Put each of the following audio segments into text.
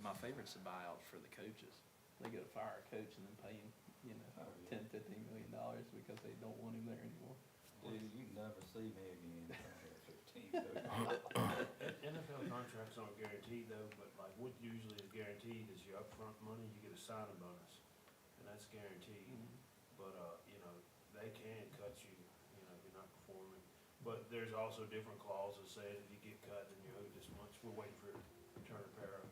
my favorite's the buyout for the coaches. They go to fire a coach and then pay him, $10, $15 million because they don't want him there anymore. Dude, you never see me again. NFL contracts aren't guaranteed though, but like what usually is guaranteed is your upfront money, you get a signing bonus, and that's guaranteed. But, they can cut you, if you're not performing. But there's also different clauses saying if you get cut, then you're owed this much. We're waiting for Turner Para.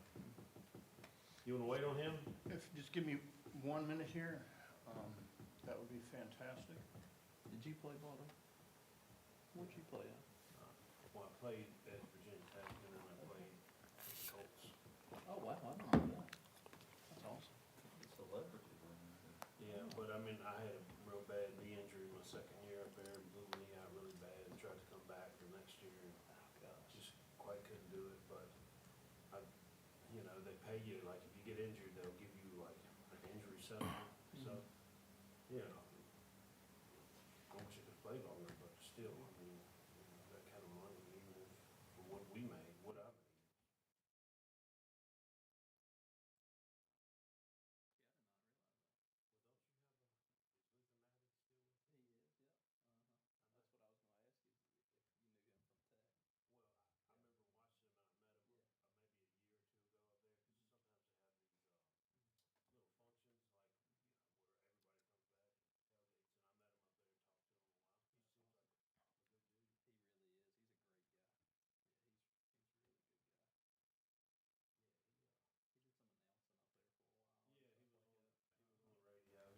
You wanna wait on him? If, just give me 1 minute here, that would be fantastic. Did you play ball? Where'd you play at? Well, I played at Virginia Tech, and then I played at the Colts. Oh, wow, I don't know that. That's awesome. Celebrity. Yeah, but I mean, I had a real bad knee injury my second year up there, and blew my knee out really bad, and tried to come back the next year, and just quite couldn't do it, but they pay you, like, if you get injured, they'll give you like an injury settlement, so, I wish I could play longer, but still, I mean, that kind of money, even if, for what we made, what I made.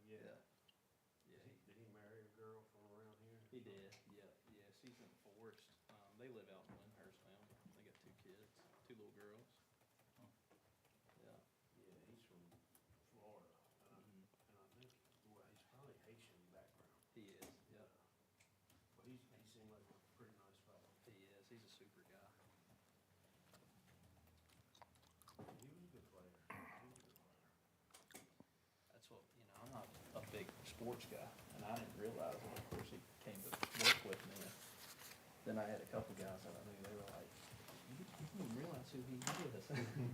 Yeah. Did he marry a girl from around here? He did, yeah. She's in Forest. They live out in Amherst now. They got 2 kids, 2 little girls. Yeah. Yeah, he's from Florida, and I think, well, he's probably Haitian background. He is, yeah. But he seemed like a pretty nice fellow. He is. He's a super guy. He was a good player. That's what, I'm not a big sports guy, and I didn't realize it. Of course, he came to work with me. And then I had a couple guys that I knew, they were like, you didn't realize who he is.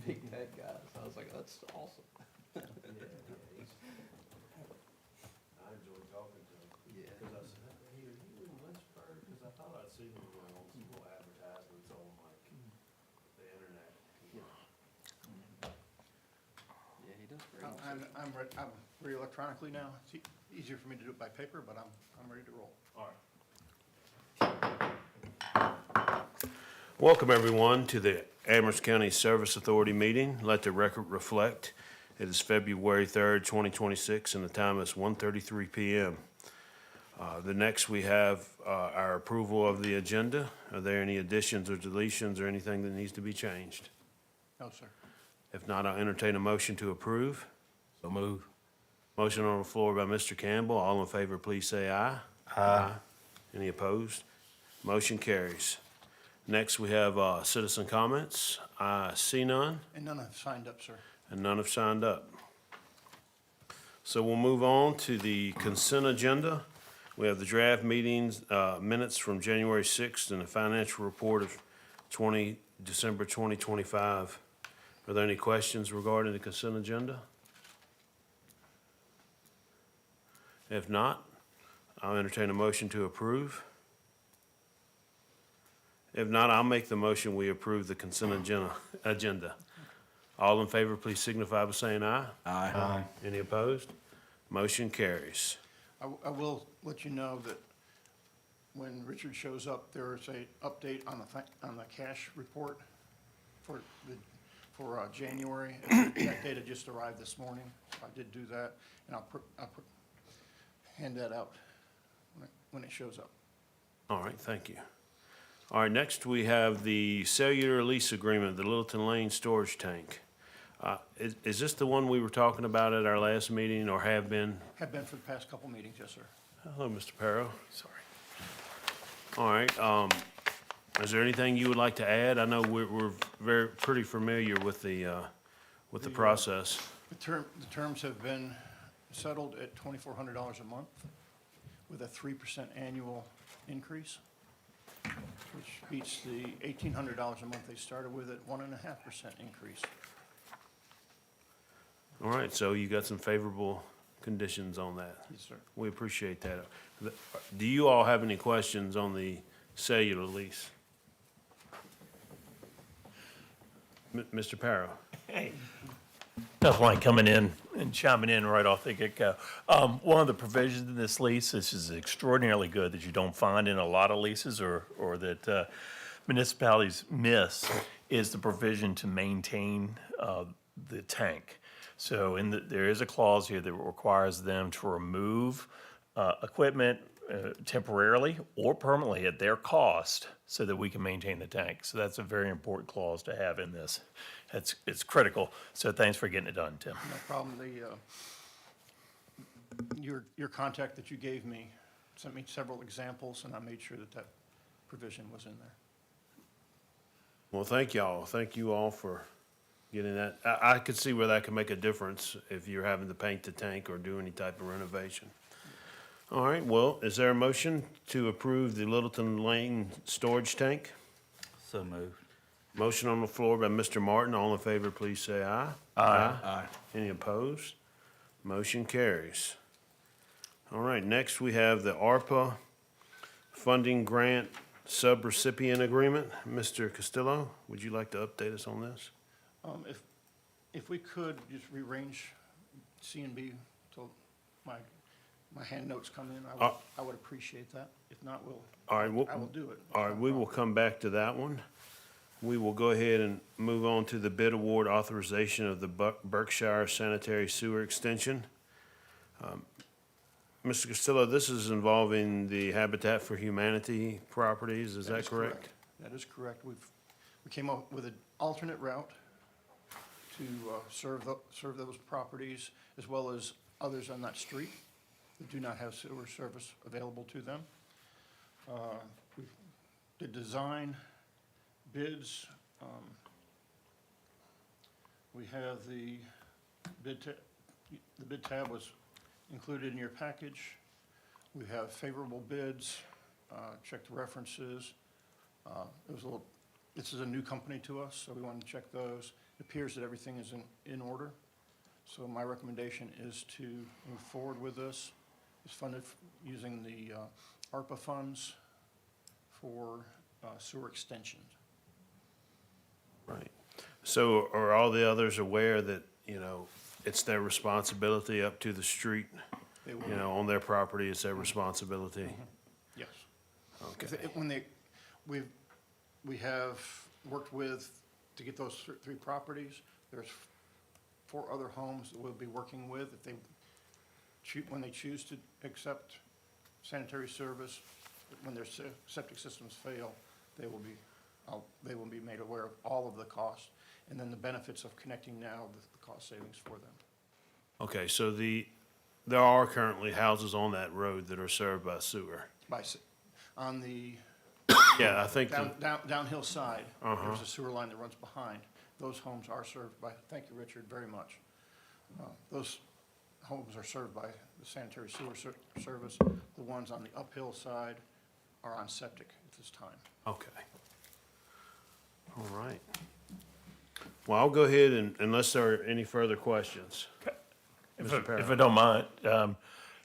Big tech guys. I was like, that's awesome. Yeah, I enjoyed talking to him. Yeah. Because I said, hey, are you in Lynchburg? Because I thought I'd seen him on some little advertisements on like the internet. Yeah, he does great. I'm ready electronically now. It's easier for me to do it by paper, but I'm ready to roll. All right. Welcome, everyone, to the Amherst County Service Authority meeting. Let the record reflect. It is February 3rd, 2026, and the time is 1:33 p.m. The next we have our approval of the agenda. Are there any additions or deletions or anything that needs to be changed? No, sir. If not, I'll entertain a motion to approve. So move. Motion on the floor by Mr. Campbell. All in favor, please say aye. Aye. Any opposed? Motion carries. Next, we have citizen comments. I see none, And none have signed up, sir. and none have signed up. So we'll move on to the consent agenda. We have the draft meetings, minutes from January 6th and the financial report of December 2025. Are there any questions regarding the consent agenda? If not, I'll entertain a motion to approve. If not, I'll make the motion, we approve the consent agenda. All in favor, please signify by saying aye. Aye. Any opposed? Motion carries. I will let you know that when Richard shows up, there is a update on the cash report for January. That data just arrived this morning, so I did do that, and I'll hand that out when it shows up. All right, thank you. All right, next we have the cellular lease agreement, the Littleton Lane storage tank. Is this the one we were talking about at our last meeting, or have been? Have been for the past couple meetings, yes, sir. Hello, Mr. Perro. Sorry. All right, is there anything you would like to add? I know we're pretty familiar with the process. The terms have been settled at $2,400 a month with a 3% annual increase, which beats the $1,800 a month they started with at 1.5% increase. All right, so you got some favorable conditions on that. Yes, sir. We appreciate that. Do you all have any questions on the cellular lease? Mr. Parrow? Hey. Nothing like coming in and chiming in right off the get-go. One of the provisions in this lease, this is extraordinarily good that you don't find in a lot of leases or that municipalities miss, is the provision to maintain the tank. So there is a clause here that requires them to remove equipment temporarily or permanently at their cost so that we can maintain the tank. So that's a very important clause to have in this. It's critical. So thanks for getting it done, Tim. No problem. Your contact that you gave me sent me several examples, and I made sure that provision was in there. Well, thank y'all. Thank you all for getting that. I could see where that could make a difference if you're having to paint the tank or do any type of renovation. All right, well, is there a motion to approve the Littleton Lane storage tank? So moved. Motion on the floor by Mr. Martin. All in favor, please say aye. Aye. Any opposed? Motion carries. All right, next we have the ARPA funding grant subrecipient agreement. Mr. Castillo, would you like to update us on this? If we could just rearrange C and B till my hand notes come in, I would appreciate that. If not, All right, I will do it. all right, we will come back to that one. We will go ahead and move on to the bid award authorization of the Berkshire Sanitary Sewer Extension. Mr. Castillo, this is involving the Habitat for Humanity properties, is that correct? That is correct. We came up with an alternate route to serve those properties, as well as others on that street that do not have sewer service available to them. We did design bids. We have the bid tab was included in your package. We have favorable bids, check the references. This is a new company to us, so we want to check those. It appears that everything is in order. So my recommendation is to move forward with this. It's funded using the ARPA funds for sewer extensions. Right. So are all the others aware that, it's their responsibility up to the street? They will, On their property, it's their responsibility? yes. Okay. We have worked to get those three properties. There's 4 other homes that we'll be working with. When they choose to accept sanitary service, when their septic systems fail, they will be made aware of all of the costs, and then the benefits of connecting now, the cost savings for them. Okay, so there are currently houses on that road that are served by sewer? On the Yeah, I think, downhill side, Uh-huh. there's a sewer line that runs behind. Those homes are served by, thank you, Richard, very much. Those homes are served by the sanitary sewer service. The ones on the uphill side are on septic at this time. okay. All right. Well, I'll go ahead and, unless there are any further questions. If I don't mind,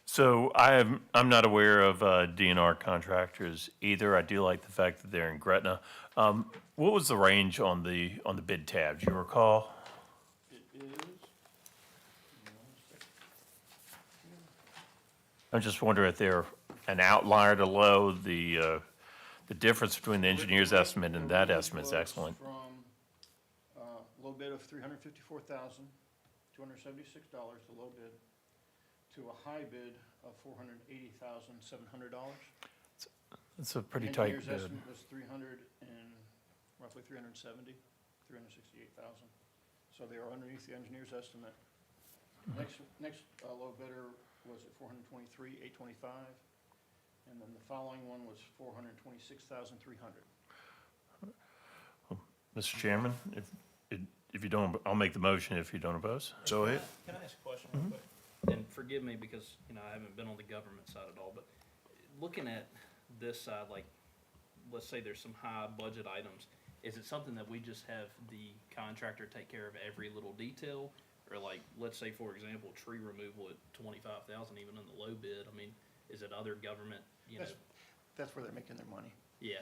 so I'm not aware of DNR contractors either. I do like the fact that they're in Gretna. What was the range on the bid tab? Do you recall? It is, I'm just wondering if they're an outlier to low. The difference between the engineer's estimate and that estimate is excellent. From low bid of $354,276, the low bid, to a high bid of $480,700. It's a pretty tight Engineer's bid. estimate was roughly 368,000. So they are underneath the engineer's estimate. Next low bidder was at 423,825, and then the following one was 426,300. Mr. Chairman, if you don't, I'll make the motion if you don't oppose. Go ahead. Can I ask a question real quick? And forgive me because, I haven't been on the government side at all, but looking at this side, like, let's say there's some high budget items, is it something that we just have the contractor take care of every little detail? Or like, let's say, for example, tree removal at 25,000, even in the low bid, I mean, is it other government, you know? That's where they're making their money. Yeah,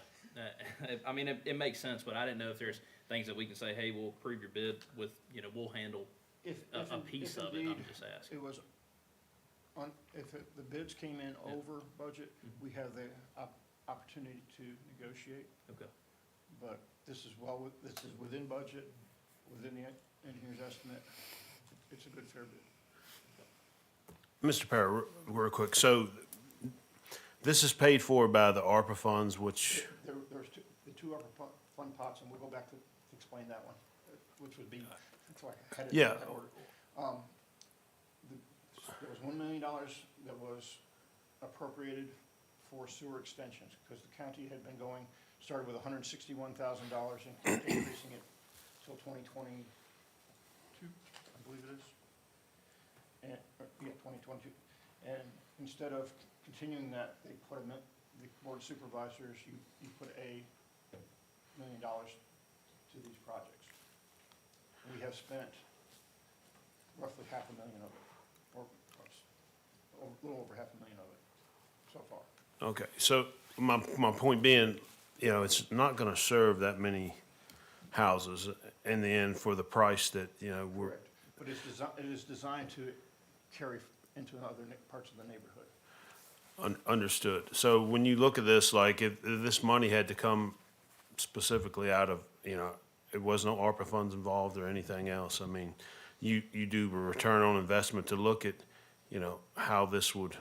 I mean, it makes sense, but I didn't know if there's things that we can say, hey, we'll approve your bid with, you know, we'll handle If, a piece of it, I'm just asking. It was the bids came in Yeah. over budget, we have the opportunity to negotiate, Okay. but this is within budget, within the engineer's estimate. It's a good fair bid. Mr. Parra, real quick, so this is paid for by the ARPA funds, which, There's the two upper fund pots, and we'll go back to explain that one, which would be, that's why I had it in Yeah. that order. There was $1 million that was appropriated for sewer extensions, because the county had been started with $161,000 and increasing it till 2022, I believe it is. And, 2022. And instead of continuing that, they put the board of supervisors, you put $1 million to these projects. We have spent roughly $500,000 of it, or a little over $500,000 of it so far. okay, so my point being, you know, it's not gonna serve that many houses in the end for the price that, you know, we're, Correct. But it is designed to carry into other parts of the neighborhood. understood. So when you look at this, like, if this money had to come specifically out of, you know, it was no ARPA funds involved or anything else, I mean, you do a return on investment to look at, you know, how this would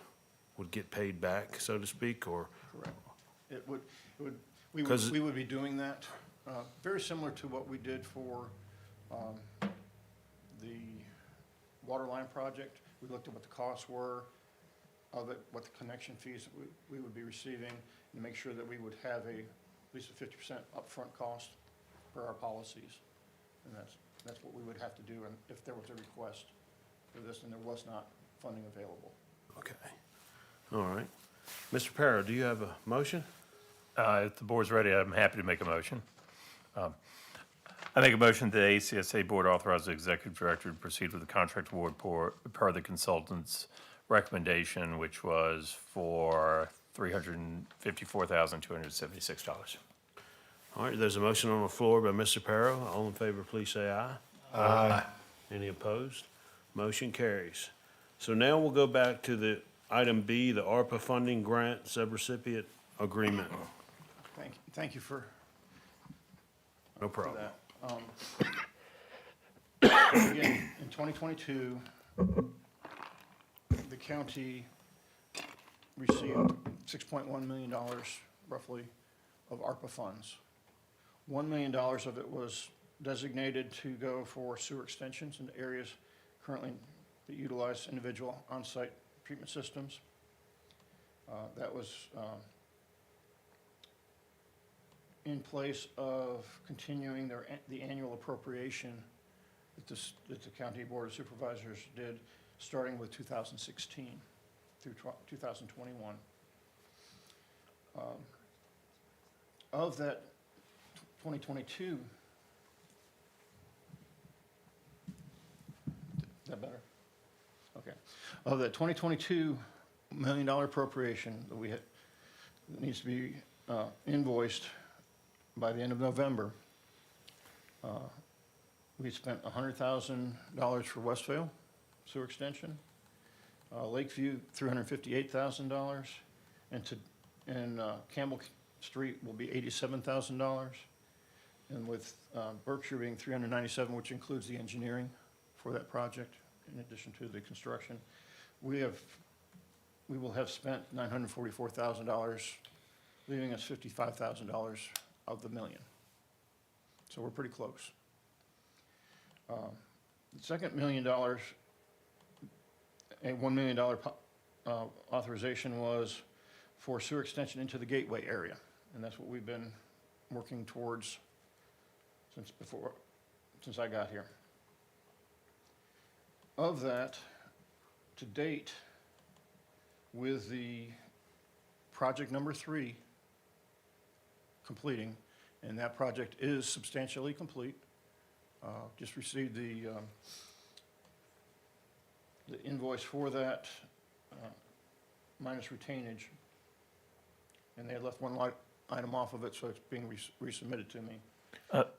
get paid back, so to speak, or? Correct. We Because- would be doing that, very similar to what we did for the water line project. We looked at what the costs were of it, what the connection fees we would be receiving, and make sure that we would have at least a 50% upfront cost for our policies. And that's what we would have to do, and if there was a request for this and there was not funding available. Okay, all right. Mr. Parra, do you have a motion? If the board's ready, I'm happy to make a motion. I make a motion that the ACSA Board authorize the executive director to proceed with the contract award per the consultant's recommendation, which was for $354,276. All right, there's a motion on the floor by Mr. Parra. All in favor, please say aye. Aye. Any opposed? Motion carries. So now we'll go back to the item B, the ARPA funding grant subrecipient agreement. Thank you for No for problem. that. Again, in 2022, the county received $6.1 million roughly of ARPA funds. $1 million of it was designated to go for sewer extensions in areas currently that utilize individual on-site treatment systems. That was in place of continuing the annual appropriation that the County Board of Supervisors did, starting with 2016 through 2021. Of that 2022, is that better? Okay. Of that 2022 $1 million appropriation that we had, that needs to be invoiced by the end of November, we spent $100,000 for Westvale sewer extension, Lakeview $358,000, and Campbell Street will be $87,000, and with Berkshire being $397,000, which includes the engineering for that project, in addition to the construction, we will have spent $944,000, leaving us $55,000 of the $1 million. So we're pretty close. The second $1 million, a $1 million authorization was for sewer extension into the Gateway area, and that's what we've been working towards since I got here. Of that, to date, with the project number 3 completing, and that project is substantially complete. Just received the the invoice for that, minus retainage. And they had left one item off of it, so it's being resubmitted to me.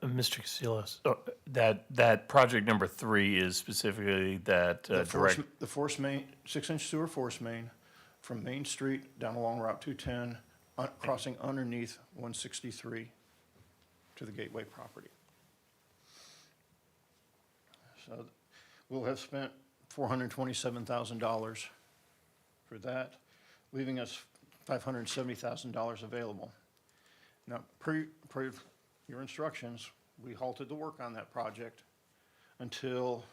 Mr. Casillas, that project number 3 is specifically that direct. The force main, 6-inch sewer force main from Main Street down along Route 210, crossing underneath 163 to the Gateway property. So we'll have spent $427,000 for that, leaving us $570,000 available. Now, per your instructions, we halted the work on that project until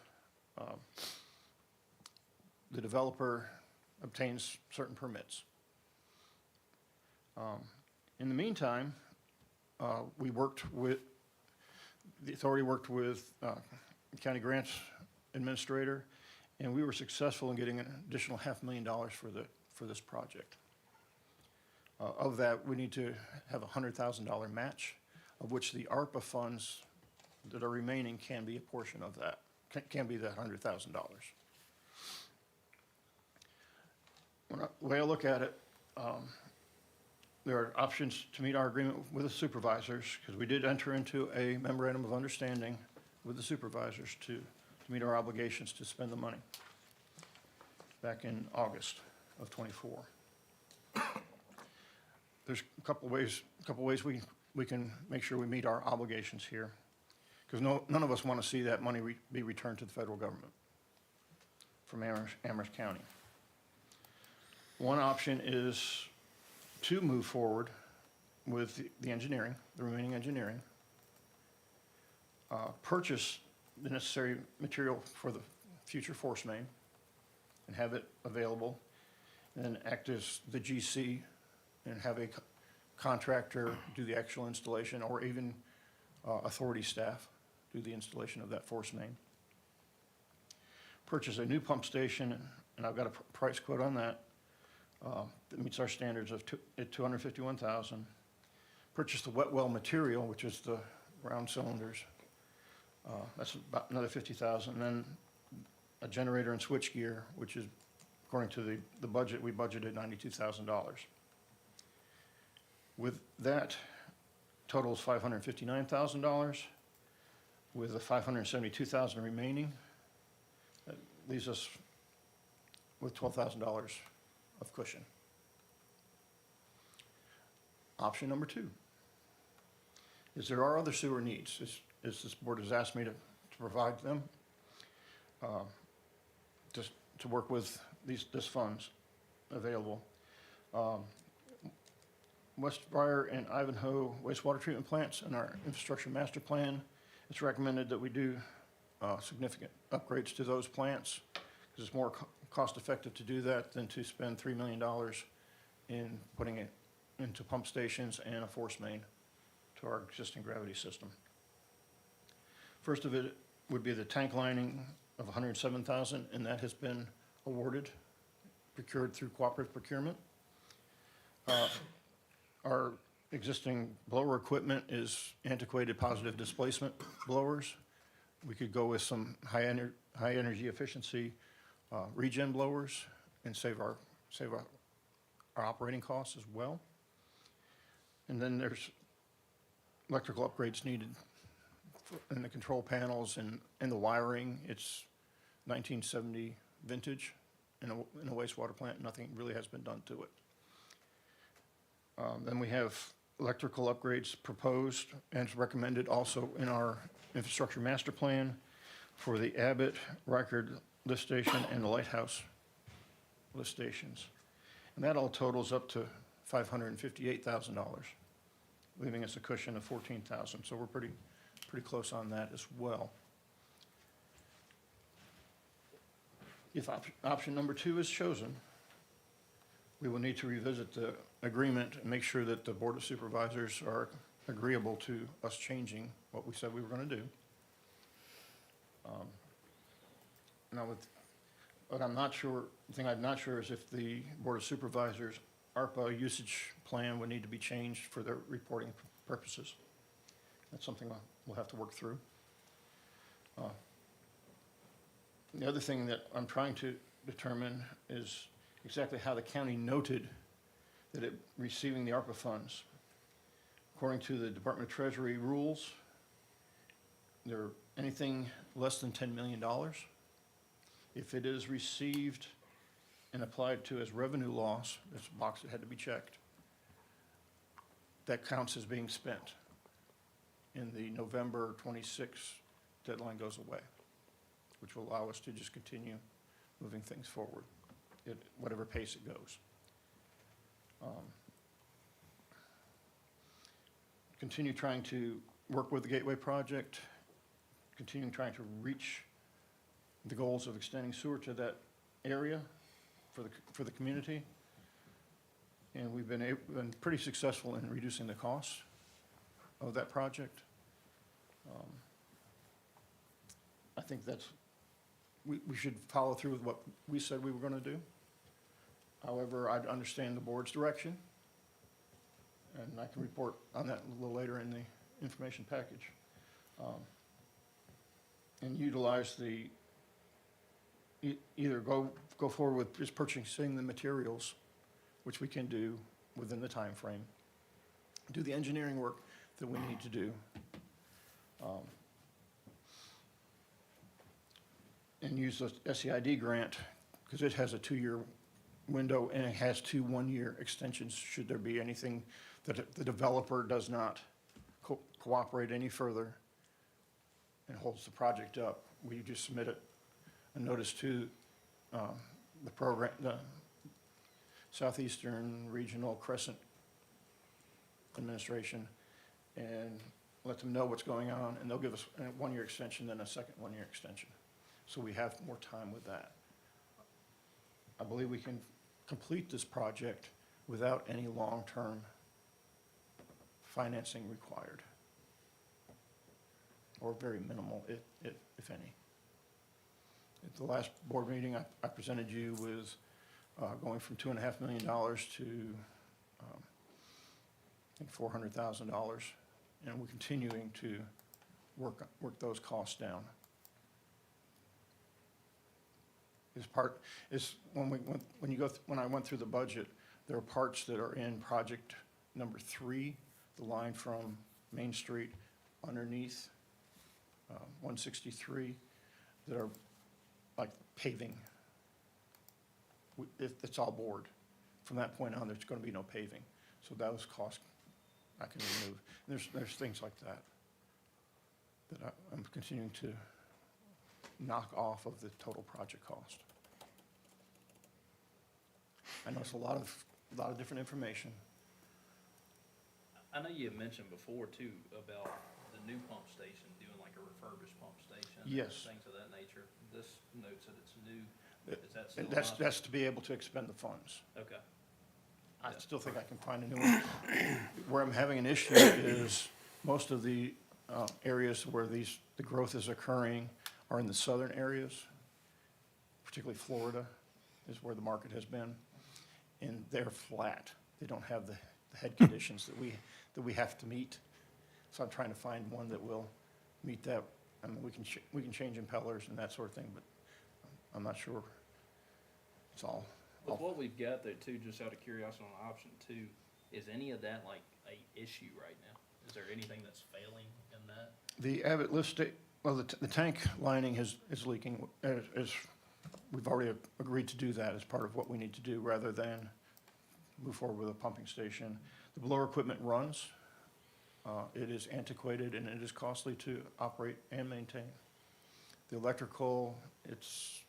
the developer obtains certain permits. In the meantime, the authority worked with County Grants Administrator, and we were successful in getting an additional $500,000 for this project. Of that, we need to have a $100,000 match, of which the ARPA funds that are remaining can be a portion of that, can be that $100,000. The way I look at it, there are options to meet our agreement with the supervisors, because we did enter into a memorandum of understanding with the supervisors to meet our obligations to spend the money back in August of '24. There's a couple ways we can make sure we meet our obligations here, because none of us want to see that money be returned to the federal government from Amherst County. One option is to move forward with the engineering, the remaining engineering, purchase the necessary material for the future force main and have it available, and then act as the GC and have a contractor do the actual installation, or even authority staff do the installation of that force main. Purchase a new pump station, and I've got a price quote on that that meets our standards of $251,000. Purchase the wet well material, which is the round cylinders. That's about another $50,000. And then a generator and switch gear, which is, according to the budget, we budgeted $92,000. With that, totals $559,000. With the $572,000 remaining, that leaves us with $12,000 of cushion. Option number 2 is there are other sewer needs. This board has asked me to provide them, just to work with this funds available. West Briar and Ivanhoe wastewater treatment plants in our infrastructure master plan, it's recommended that we do significant upgrades to those plants, because it's more cost effective to do that than to spend $3 million in putting it into pump stations and a force main to our existing gravity system. First of it would be the tank lining of $107,000, and that has been awarded, procured through cooperative procurement. Our existing blower equipment is antiquated positive displacement blowers. We could go with some high energy efficiency regen blowers and save our operating costs as well. And then there's electrical upgrades needed in the control panels and the wiring. It's 1970 vintage in a wastewater plant. Nothing really has been done to it. Then we have electrical upgrades proposed and it's recommended also in our infrastructure master plan for the Abbott, Reichard lift station and the Lighthouse lift stations. And that all totals up to $558,000, leaving us a cushion of $14,000. So we're pretty close on that as well. If option number 2 is chosen, we will need to revisit the agreement and make sure that the Board of Supervisors are agreeable to us changing what we said we were going to do. Now, but I'm not sure, the thing I'm not sure is if the Board of Supervisors ARPA usage plan would need to be changed for their reporting purposes. That's something we'll have to work through. The other thing that I'm trying to determine is exactly how the county noted that it receiving the ARPA funds. According to the Department of Treasury rules, they're anything less than $10 million. If it is received and applied to as revenue loss, there's a box that had to be checked, that counts as being spent. And the November 26th deadline goes away, which will allow us to just continue moving things forward at whatever pace it goes. Continue trying to work with the Gateway project, continuing trying to reach the goals of extending sewer to that area for the community. And we've been pretty successful in reducing the cost of that project. I think we should follow through with what we said we were going to do. However, I understand the board's direction, and I can report on that a little later in the information package. And utilize either go forward with just purchasing the materials, which we can do within the time frame, do the engineering work that we need to do, and use the SEID grant, because it has a 2-year window, and it has 2 one-year extensions should there be anything that the developer does not cooperate any further and holds the project up. We just submit a notice to the Southeastern Regional Crescent Administration and let them know what's going on, and they'll give us a 1-year extension, then a second 1-year extension. So we have more time with that. I believe we can complete this project without any long-term financing required, or very minimal, if any. At the last board meeting, I presented you with going from $2.5 million to, I think, $400,000, and we're continuing to work those costs down. When I went through the budget, there are parts that are in project number 3, the line from Main Street underneath 163, that are like paving. It's all board. From that point on, there's going to be no paving. So those costs I can remove. There's things like that I'm continuing to knock off of the total project cost. I know it's a lot of different information. I know you had mentioned before too about the new pump station, doing like a refurbished pump station. Yes. Things of that nature. This notes that it's new. Is that still And an option? that's to be able to expend the funds. Okay. I Yeah. still think I can find a new one. Where I'm having an issue is most of the areas where the growth is occurring are in the southern areas, particularly Florida is where the market has been, and they're flat. They don't have the head conditions that we have to meet. So I'm trying to find one that will meet that. I mean, we can change impellers and that sort of thing, but I'm not sure it's all. With what we've got there too, just out of curiosity on option 2, is any of that like a issue right now? Is there anything that's failing in that? The Abbott lift the tank lining is leaking. We've already agreed to do that as part of what we need to do, rather than move forward with a pumping station. The blower equipment runs. It is antiquated and it is costly to operate and maintain. The electrical, it's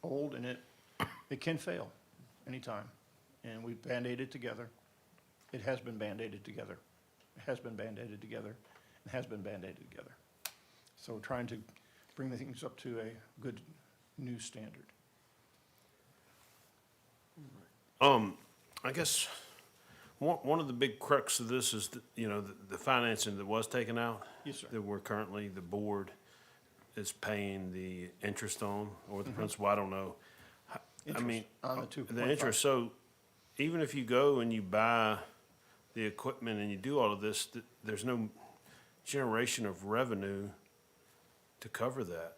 old and it can fail anytime. And we Band-Aid it together. It has been Band-Aided together. It has been Band-Aided together. It has been Band-Aided together. So we're trying to bring the things up to a good new standard. I guess one of the big crux of this is, the financing that was taken out. Yes, sir. That we're currently, the board is paying the interest on, or the principal, I don't know. I mean, On the 2.5. the interest, so even if you go and you buy the equipment and you do all of this, there's no generation of revenue to cover that.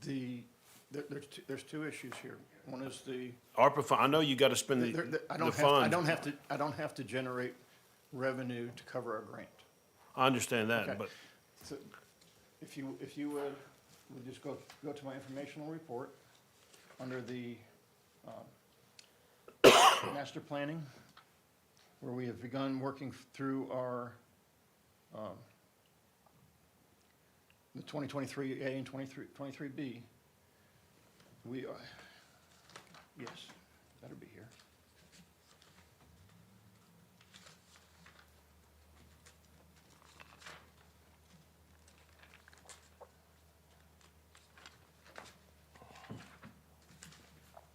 The there's two issues here. One is the, I know you gotta spend I the don't funds. I don't have to generate revenue to cover a grant. I understand Okay. that, but So if you would, we'll just go to my informational report under the master planning, where we have begun working through our the 2023A and 23B. We are, yes, better be here.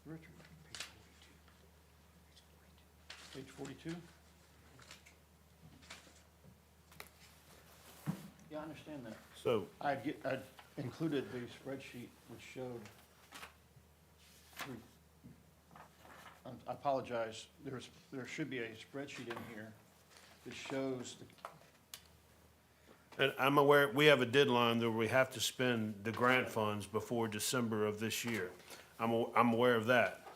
Richard, page 42. Yeah, I understand that. so, I'd included the spreadsheet which showed, I apologize, there should be a spreadsheet in here that shows, and I'm aware, we have a deadline that we have to spend the grant funds before December of this year. I'm aware of that.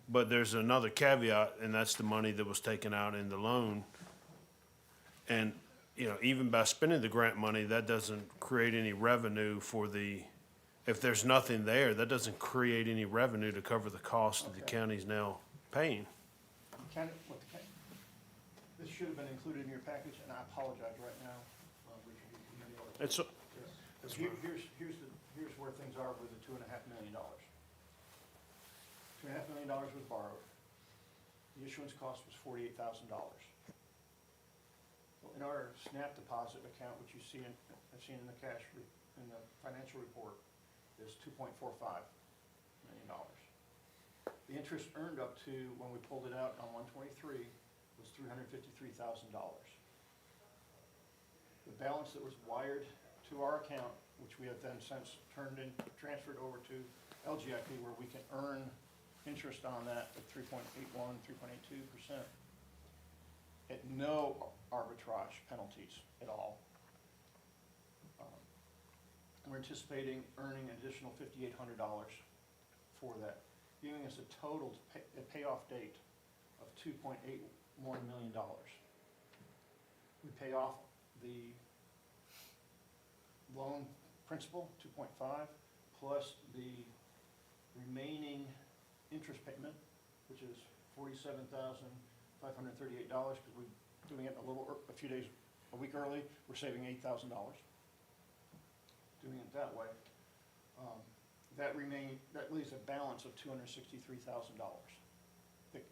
But there's another caveat, and that's the money that was taken out in the loan. And, you know, even by spending the grant money, that doesn't create any revenue for if there's nothing there, that doesn't create any revenue to cover the cost that the Okay. county's now paying. this should have been included in your package, and I apologize right now. It's, Here's where things are with the $2.5 million. $2.5 million was borrowed. The issuance cost was $48,000. In our SNAP deposit account, which you see I've seen in the in the financial report, is $2.45 million. The interest earned up to, when we pulled it out on 123, was $353,000. The balance that was wired to our account, which we have then since transferred over to LGIP, where we can earn interest on that at 3.81, 3.82%, at no arbitrage penalties at all. We're anticipating earning an additional $5,800 for that, giving us a total a payoff date of $2.81 million. We pay off the loan principal, 2.5, plus the remaining interest payment, which is $47,538, because we're doing it a week early, we're saving $8,000. Doing it that way. That leaves a balance of $263,000 that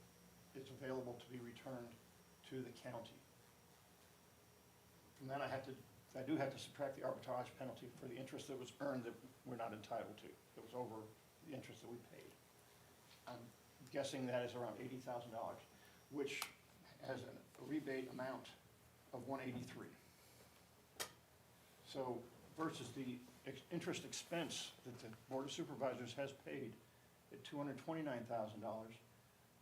is available to be returned to the county. From that, I do have to subtract the arbitrage penalty for the interest that was earned that we're not entitled to, that was over the interest that we paid. I'm guessing that is around $80,000, which has a rebate amount of $183. So versus the interest expense that the Board of Supervisors has paid at $229,000,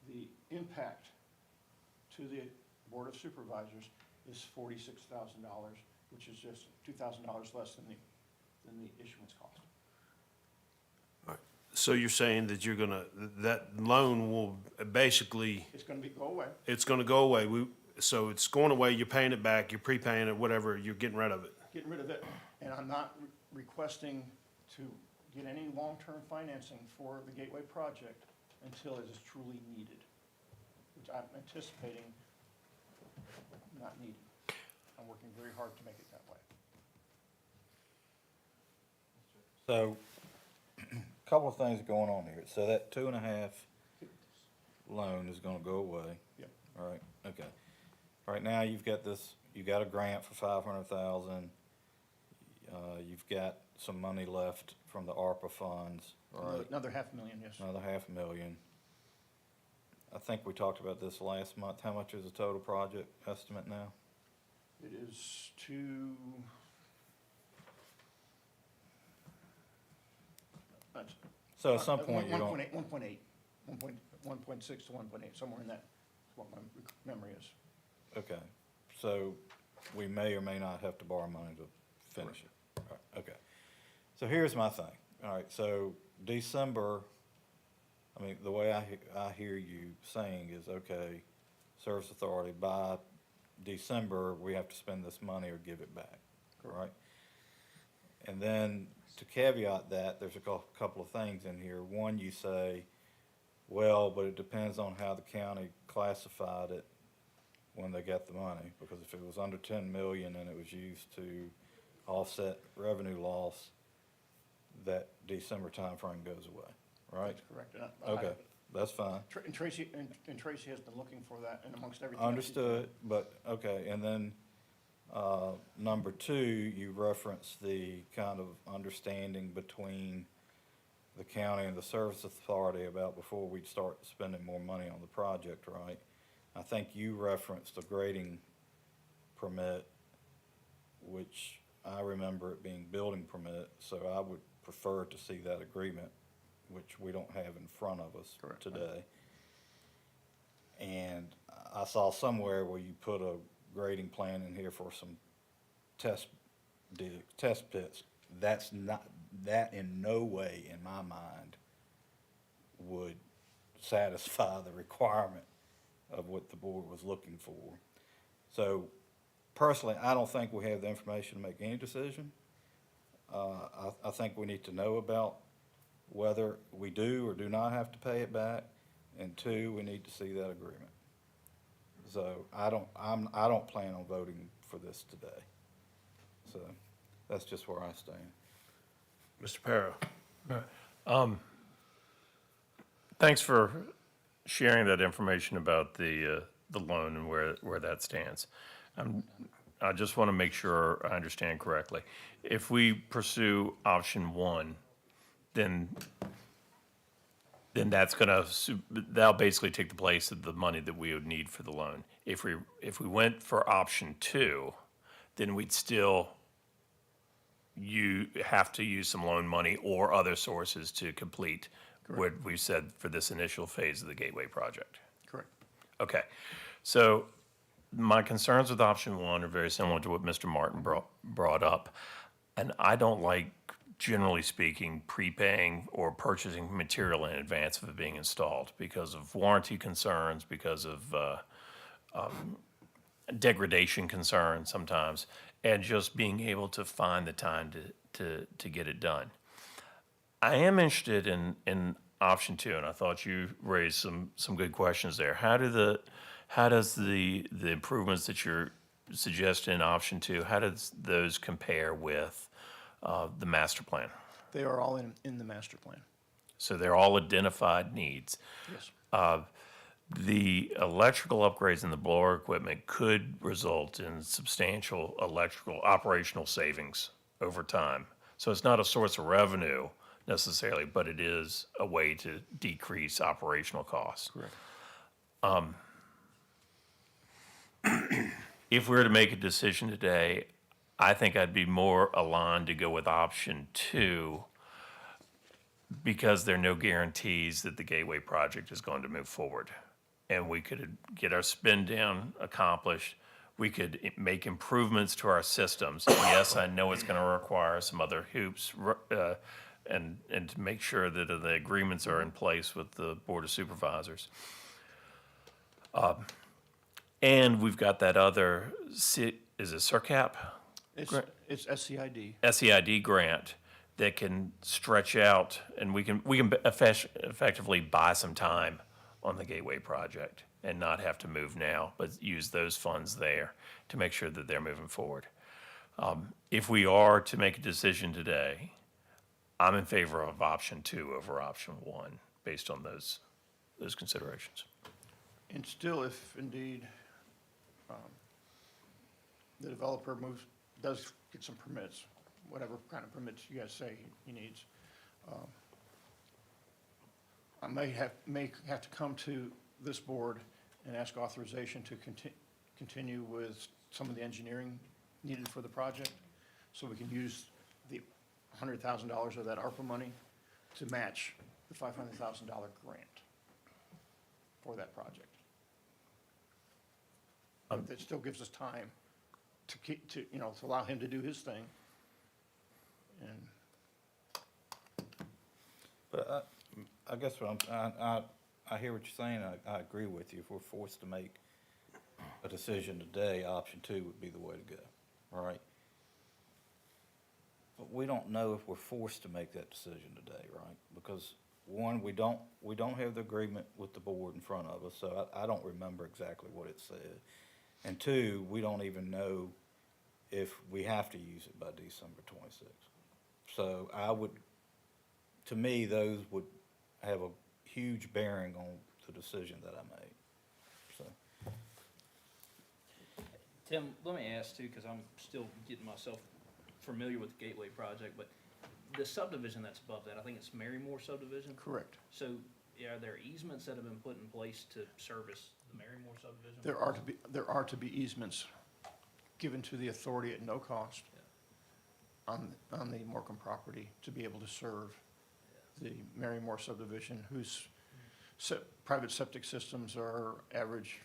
the impact to the Board of Supervisors is $46,000, which is just $2,000 less than the issuance cost. so you're saying that that loan will basically, It's gonna go away. it's gonna go away. So it's going away, you're paying it back, you're prepaying it, whatever, you're getting rid of it. Getting rid of it, and I'm not requesting to get any long-term financing for the Gateway project until it is truly needed, which I'm anticipating not needed. I'm working very hard to make it that way. So, couple of things going on here. So that 2.5 loan is gonna go away. Yep. All right, okay. Right now, you got a grant for 500,000. You've got some money left from the ARPA funds, right? Another $500,000, yes. Another 500,000. I think we talked about this last month. How much is the total project estimate now? It is So at some point, you're going, 1.8, 1.6 to 1.8, somewhere in that, is what my memory is. okay. So we may or may not have to borrow money to finish it. All right, okay. So here's my thing. All right, so December, I mean, the way I hear you saying is, okay, Service Authority, by December, we have to spend this money or give it back, right? And then to caveat that, there's a couple of things in here. One, you say, well, but it depends on how the county classified it when they got the money, because if it was under 10 million and it was used to offset revenue loss, that December timeframe goes away, right? That's correct. And I- Okay, that's fine. And Tracy has been looking for that, and amongst everything. else he's Understood, but, okay, and then, number two, you reference the kind of understanding between the county and the Service Authority about before we'd start spending more money on the project, right? I think you referenced a grading permit, which I remember it being building permit, so I would prefer to see that agreement, which we don't have in front of us Correct. today. And I saw somewhere where you put a grading plan in here for some test pits. That's not, that in no way, in my mind, would satisfy the requirement of what the board was looking for. So personally, I don't think we have the information to make any decision. I think we need to know about whether we do or do not have to pay it back. And two, we need to see that agreement. So I don't plan on voting for this today. So that's just where I stand. Mr. Parrow? Thanks for sharing that information about the loan and where that stands. I just want to make sure I understand correctly. If we pursue option one, then that'll basically take the place of the money that we would need for the loan. If we went for option two, then we'd still have to use some loan money or other sources to complete what we said for this initial phase of the Gateway project. Correct. Okay, so my concerns with option one are very similar to what Mr. Martin brought up. And I don't like, generally speaking, prepaying or purchasing material in advance of it being installed because of warranty concerns, because of degradation concerns sometimes, and just being able to find the time to get it done. I am interested in option two, and I thought you raised some good questions there. How does the improvements that you're suggesting in option two, how does those compare with the master plan? They are all in the master plan. So they're all identified needs. Yes. The electrical upgrades in the blower equipment could result in substantial electrical operational savings over time. So it's not a source of revenue necessarily, but it is a way to decrease operational costs. Correct. If we were to make a decision today, I think I'd be more aligned to go with option two because there are no guarantees that the Gateway project is going to move forward. And we could get our spend down accomplished. We could make improvements to our systems. Yes, I know it's going to require some other hoops and to make sure that the agreements are in place with the Board of Supervisors. And we've got that other, is it CERCAP? It's SCID. SEID grant that can stretch out, and we can effectively buy some time on the Gateway project and not have to move now, but use those funds there to make sure that they're moving forward. If we are to make a decision today, I'm in favor of option two over option one, based on those considerations. And still, if indeed the developer does get some permits, whatever kind of permits you guys say he needs, I may have to come to this board and ask authorization to continue with some of the engineering needed for the project, so we can use the $100,000 of that ARPA money to match the $500,000 grant for that project. But that still gives us time to allow him to do his thing. And But I guess I hear what you're saying, I agree with you. If we're forced to make a decision today, option 2 would be the way to go, all right? But we don't know if we're forced to make that decision today, right? Because, one, we don't have the agreement with the board in front of us, so I don't remember exactly what it said. And two, we don't even know if we have to use it by December 26th. So to me, those would have a huge bearing on the decision that I made, so. Tim, let me ask too, because I'm still getting myself familiar with the Gateway project, but the subdivision that's above that, I think it's Marymore subdivision? Correct. So, are there easements that have been put in place to service the Marymore subdivision? There are to be easements given to the authority at no cost on the Morcom property to be able to serve the Marymore subdivision, whose private septic systems are average,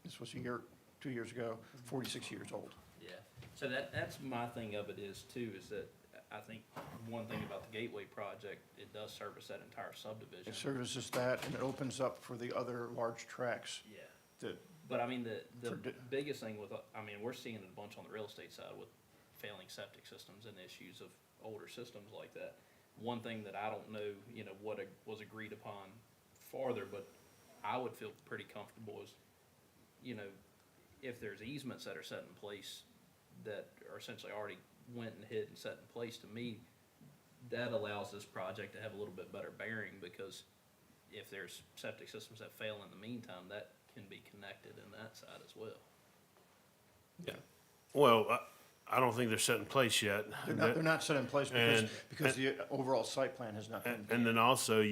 this was 2 years ago, 46 years old. Yeah, so that's my thing of it is too, is that I think one thing about the Gateway project, it does service that entire subdivision. It services that, and it opens up for the other large tracts Yeah. that, But I mean, the For di- biggest thing with, I mean, we're seeing it a bunch on the real estate side with failing septic systems and issues of older systems like that. One thing that I don't know, what was agreed upon farther, but I would feel pretty comfortable is, if there's easements that are set in place that are essentially already went and hit and set in place, to me, that allows this project to have a little bit better bearing, because if there's septic systems that fail in the meantime, that can be connected in that side as well. Well, I don't think they're set in place yet. they're not set in place And- because the overall site plan has not been. And then also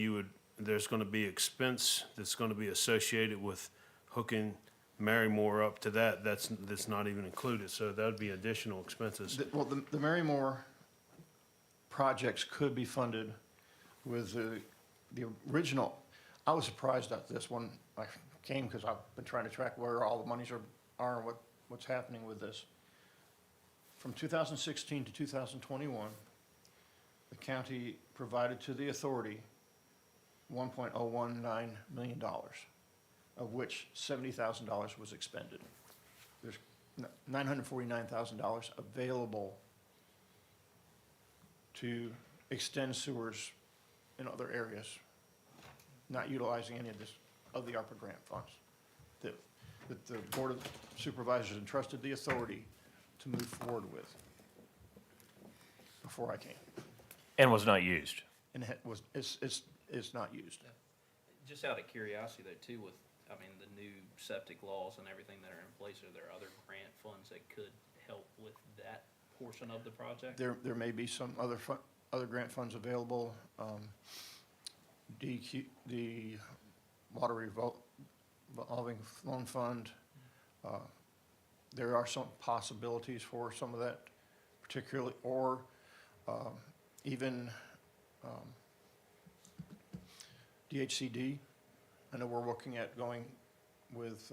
there's gonna be expense that's gonna be associated with hooking Marymore up to that's not even included, so that would be additional expenses. Well, the Marymore projects could be funded with the original. I was surprised at this one. I came because I've been trying to track where all the monies are and what's happening with this. From 2016 to 2021, the county provided to the authority $1.019 million, of which $70,000 was expended. There's $949,000 available to extend sewers in other areas, not utilizing any of the ARPA grant funds that the Board of Supervisors entrusted the authority to move forward with before I came. And was not used. And it's not used. Just out of curiosity though too, with, I mean, the new septic laws and everything that are in place, are there other grant funds that could help with that portion of the project? There may be some other grant funds available. The Water Revolving Loan Fund. There are some possibilities for some of that particularly, or even DHCD. I know we're looking at going with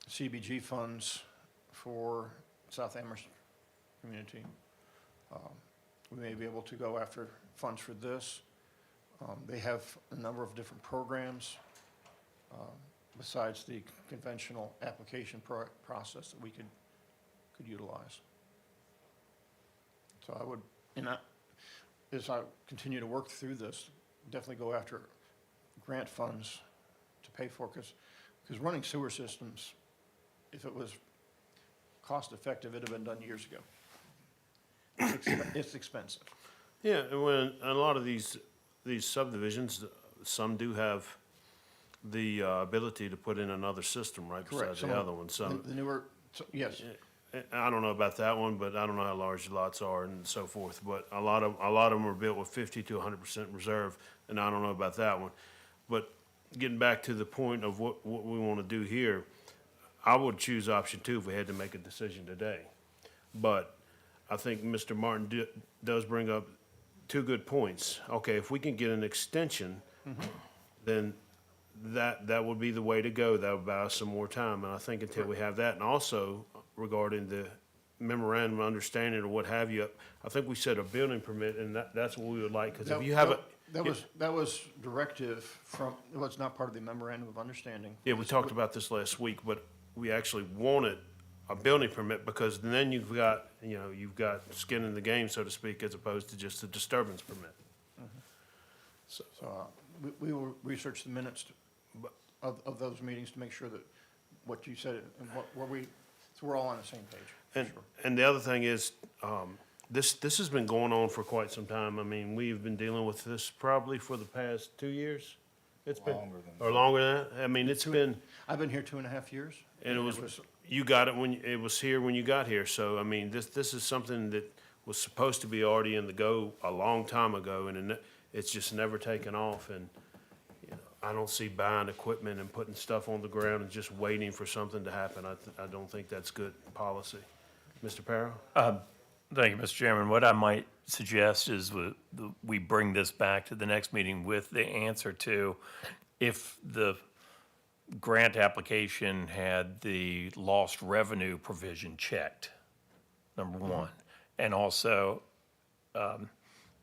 CBG funds for South Amherst community. We may be able to go after funds for this. They have a number of different programs besides the conventional application process that we could utilize. So I would, as I continue to work through this, definitely go after grant funds to pay for, because running sewer systems, if it was cost effective, it'd have been done years ago. It's expensive. Yeah, and when a lot of these subdivisions, some do have the ability to put in another system right Correct. beside Some the of other one, so. The newer, yes, I don't know about that one, but I don't know how large the lots are and so forth, but a lot of them are built with 50 to 100% reserve, and I don't know about that one. But getting back to the point of what we want to do here, I would choose option 2 if we had to make a decision today. But I think Mr. Martin does bring up 2 good points. Okay, if we can get an extension, then that would be the way to go. That would buy us some more time, and I think until we have that, and also regarding the memorandum of understanding or what have you, I think we set a building permit, and that's what we would like, because if you have That was directive from, it was not part of the memorandum of understanding. Yeah, we talked about this last week, but we actually wanted a building permit because then you've got skin in the game, so to speak, as opposed to just a disturbance permit. So, we will research the minutes of those meetings to make sure that what you said and so we're all on the same page, for And, sure. and the other thing is, this has been going on for quite some time. I mean, we've been dealing with this probably for the past 2 years. It's been, Longer than or longer than that. I mean, it's been, I've been here 2.5 years. and it was, you got it when, it was here when you got here. So, I mean, this is something that was supposed to be already in the go a long time ago, and it's just never taken off. And, I don't see buying equipment and putting stuff on the ground and just waiting for something to happen. I don't think that's good policy. Mr. Parrow? Thank you, Mr. Chairman. What I might suggest is we bring this back to the next meeting with the answer to if the grant application had the lost revenue provision checked, number one. And also,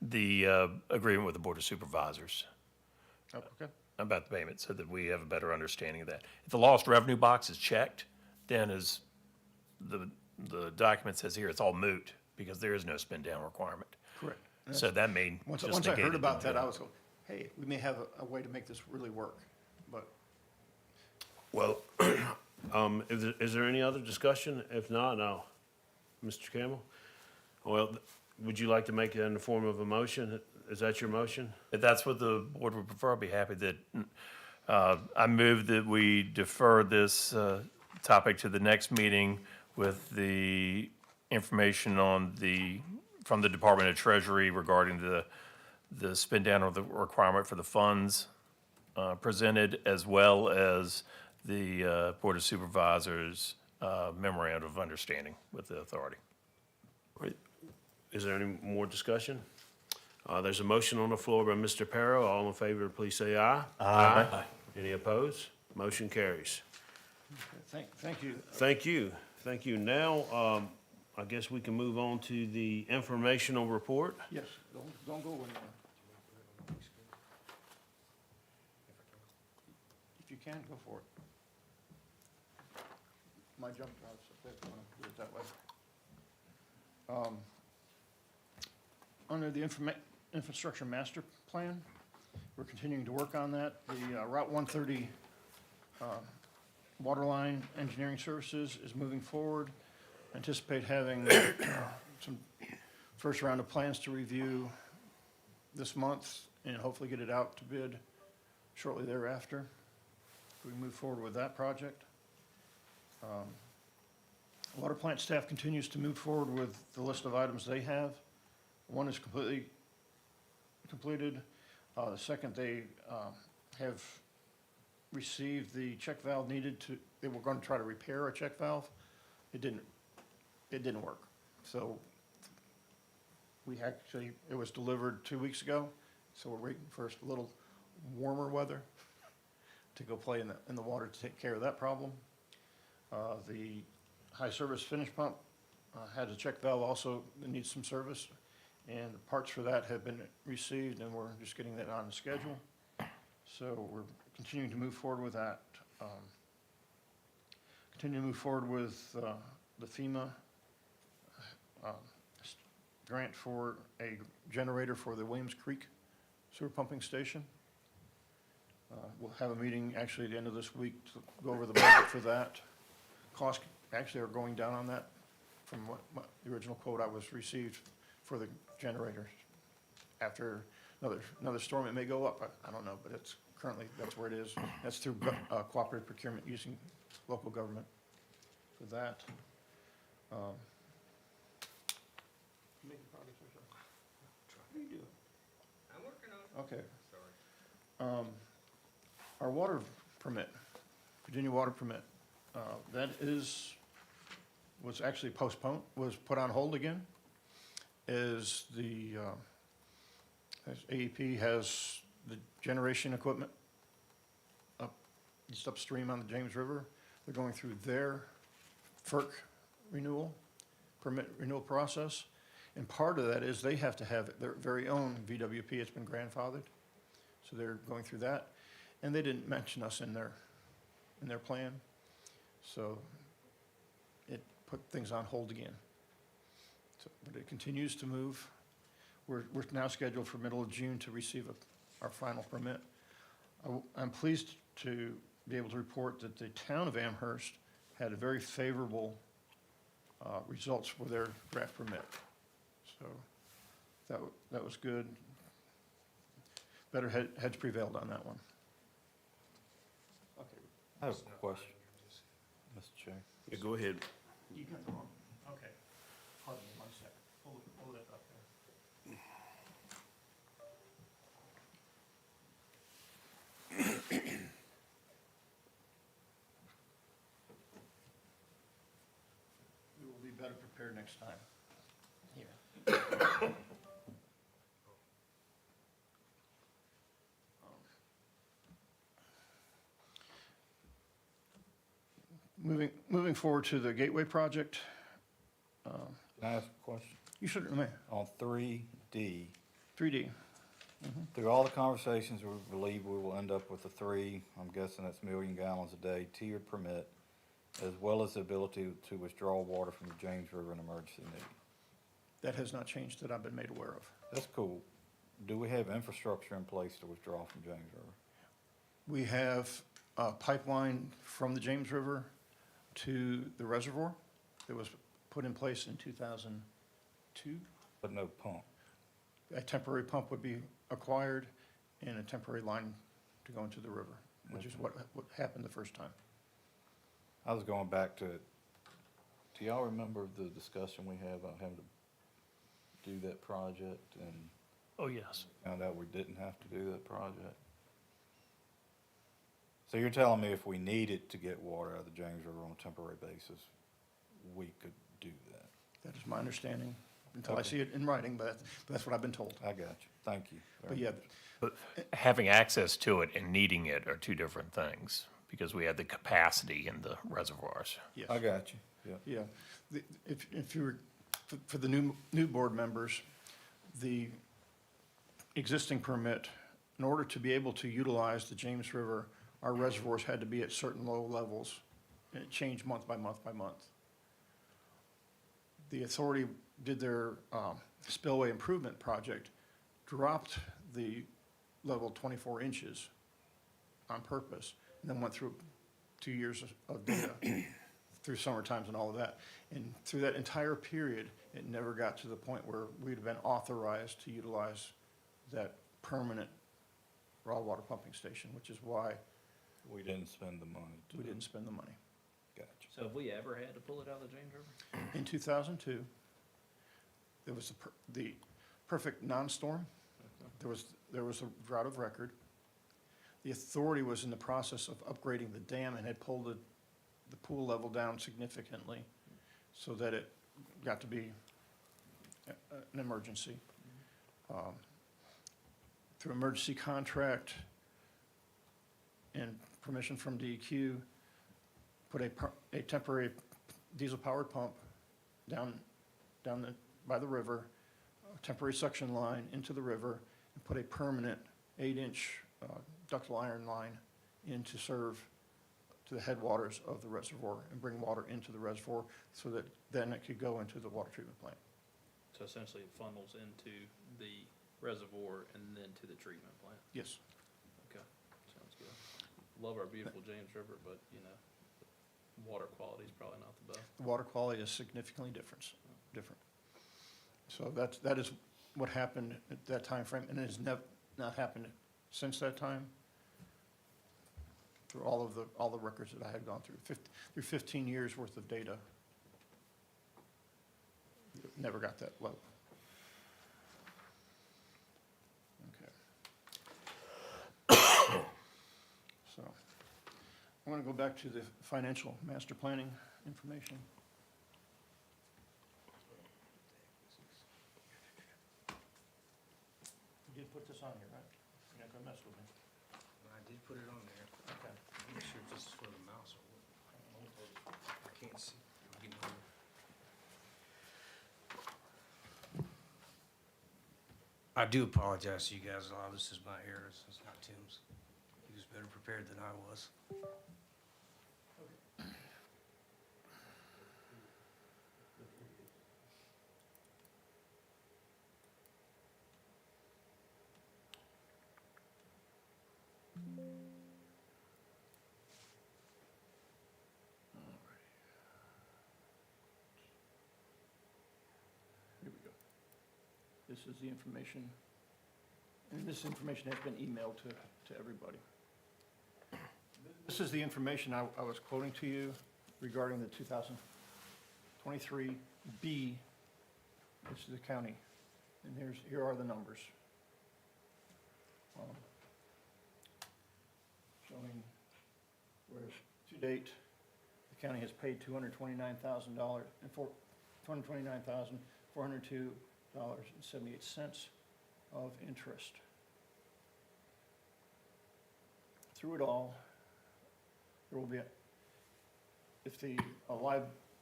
the agreement with the Board of Supervisors Oh, okay. about the payment, so that we have a better understanding of that. If the lost revenue box is checked, then as the document says here, it's all moot, because there is no spend down requirement. Correct. So that may Once just I negate heard it about that, I entirely. was going, hey, we may have a way to make this really work, but Well, is there any other discussion? If not, no. Mr. Campbell? Well, would you like to make it in the form of a motion? Is that your motion? If that's what the board would prefer, I'd be happy that, I move that we defer this topic to the next meeting with the information from the Department of Treasury regarding the spend down of the requirement for the funds presented, as well as the Board of Supervisors memorandum of understanding with the authority. Right. Is there any more discussion? There's a motion on the floor by Mr. Parrow. All in favor, please say aye. Aye. Any opposed? Motion carries. thank you. Thank you. Thank you. Now, I guess we can move on to the informational report. Yes, don't go anywhere. If you can, go for it. My jump drive's up there, if you want to do it that way. Under the infrastructure master plan, we're continuing to work on that. The Route 130 waterline engineering services is moving forward. Anticipate having some first round of plans to review this month and hopefully get it out to bid shortly thereafter. We move forward with that project. Water plant staff continues to move forward with the list of items they have. One is completely completed. The second, they have received the check valve needed they were going to try to repair a check valve. It didn't work. So it was delivered 2 weeks ago, so we're waiting for a little warmer weather to go play in the water to take care of that problem. The high service finish pump has a check valve also that needs some service, and the parts for that have been received, and we're just getting that on the schedule. So we're continuing to move forward with that. Continue to move forward with the FEMA grant for a generator for the Williams Creek sewer pumping station. We'll have a meeting actually at the end of this week to go over the budget for that. Costs actually are going down on that from what the original quote I was received for the generators. After another storm, it may go up. I don't know, but it's currently, that's where it is. That's through cooperative procurement using local government for that. Making progress, Michelle? What are you doing? I'm working on it. Okay. Sorry. Our water permit, Virginia water permit, that was actually postponed, was put on hold again, as as AEP has the generation equipment just upstream on the James River. They're going through their FERC permit renewal process, and part of that is they have to have their very own VWP. It's been grandfathered, So they're going through that, and they didn't mention us in their plan. So it put things on hold again. So, but it continues to move. We're now scheduled for middle of June to receive our final permit. I'm pleased to be able to report that the town of Amherst had a very favorable results for their draft permit. So that was good. Better heads prevailed on that one. Okay. I have a question, Mr. Chair. Yeah, go ahead. You got the wrong, okay. Pardon me, 1 second. Pull it up there. We will be better prepared next time. Here. Moving forward to the Gateway project, Can I ask a question? you should, may, On 3D, 3D. through all the conversations, we believe we will end up with a 3, I'm guessing that's million gallons a day, tiered permit, as well as the ability to withdraw water from the James River in emergency need. That has not changed that I've been made aware of. That's cool. Do we have infrastructure in place to withdraw from James River? We have a pipeline from the James River to the reservoir that was put in place in 2002. But no pump? A temporary pump would be acquired and a temporary line to go into the river, which is what happened the first time. I was going back to, do y'all remember the discussion we had about having to do that project and Oh, yes. found out we didn't have to do that project? So you're telling me if we needed to get water out of the James River on a temporary basis, we could do that? That is my understanding, until I Okay. see it in writing, but that's what I've been told. I got you. Thank you. But yeah, But having access to it and needing it are two different things, because we had the capacity in the reservoirs. yes. I got you. Yeah. Yeah, if you were, for the new board members, the existing permit, in order to be able to utilize the James River, our reservoirs had to be at certain low levels, and it changed month by month by month. The authority did their spillway improvement project, dropped the level 24 inches on purpose, and then went through 2 years of data through summer times and all of that. And through that entire period, it never got to the point where we'd have been authorized to utilize that permanent raw water pumping station, which is why We didn't spend the money to we do didn't spend the money. Gotcha. So have we ever had to pull it out of the James River? In 2002, there was the perfect non-storm. There was a drought of record. The authority was in the process of upgrading the dam and had pulled the pool level down significantly so that it got to be an emergency. Through emergency contract and permission from DEQ, put a temporary diesel-powered pump down by the river, a temporary suction line into the river, and put a permanent 8-inch ductile iron line in to serve to the headwaters of the reservoir and bring water into the reservoir so that then it could go into the water treatment plant. So essentially it funnels into the reservoir and then to the treatment plant. Yes. Okay, sounds good. Love our beautiful James River, but, you know, the water quality is probably not the best. The water quality is significantly different. So that is what happened at that time frame, and it has not happened since that time through all the records that I had gone through. Through 15 years worth of data. Never got that low. Okay. So, I'm gonna go back to the financial master planning information. You did put this on here, right? You're not gonna mess with me? I did put it on there. Okay. I'm not sure if this is for the mouse or what. I can't see. I'm getting older. I do apologize to you guys, a lot of this is my errors, it's not Tim's. He was better prepared than I was. Here we go. This is the information, and this information has been emailed to everybody. This is the information I was quoting to you regarding the 2023 B, which is the county. And here are the numbers. Showing where to date, the county has paid $229,000 and $229,402.78 of interest. Through it all, there will be, if the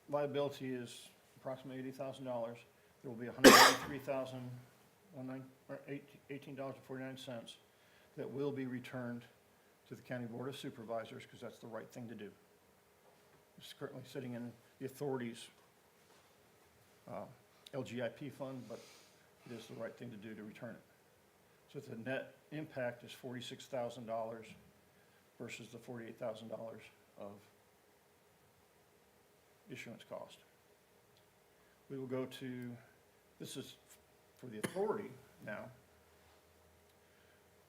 liability is approximately $80,000, there will be $183,018.49 that will be returned to the County Board of Supervisors, because that's the right thing to do. It's currently sitting in the authority's LGIP fund, but it is the right thing to do to return it. So the net impact is $46,000 versus the $48,000 of issuance cost. We will go to, this is for the authority now.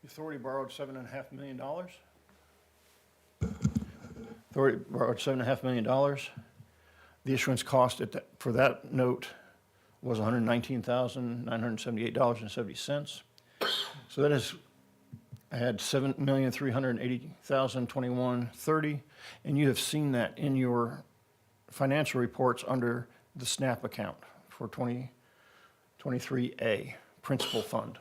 The authority borrowed $7.5 million. Authority borrowed $7.5 million. The issuance cost for that note was $119,978.70. So that is, I had $7,380,021.30, and you have seen that in your financial reports under the SNAP account for 2023A, Principal Fund.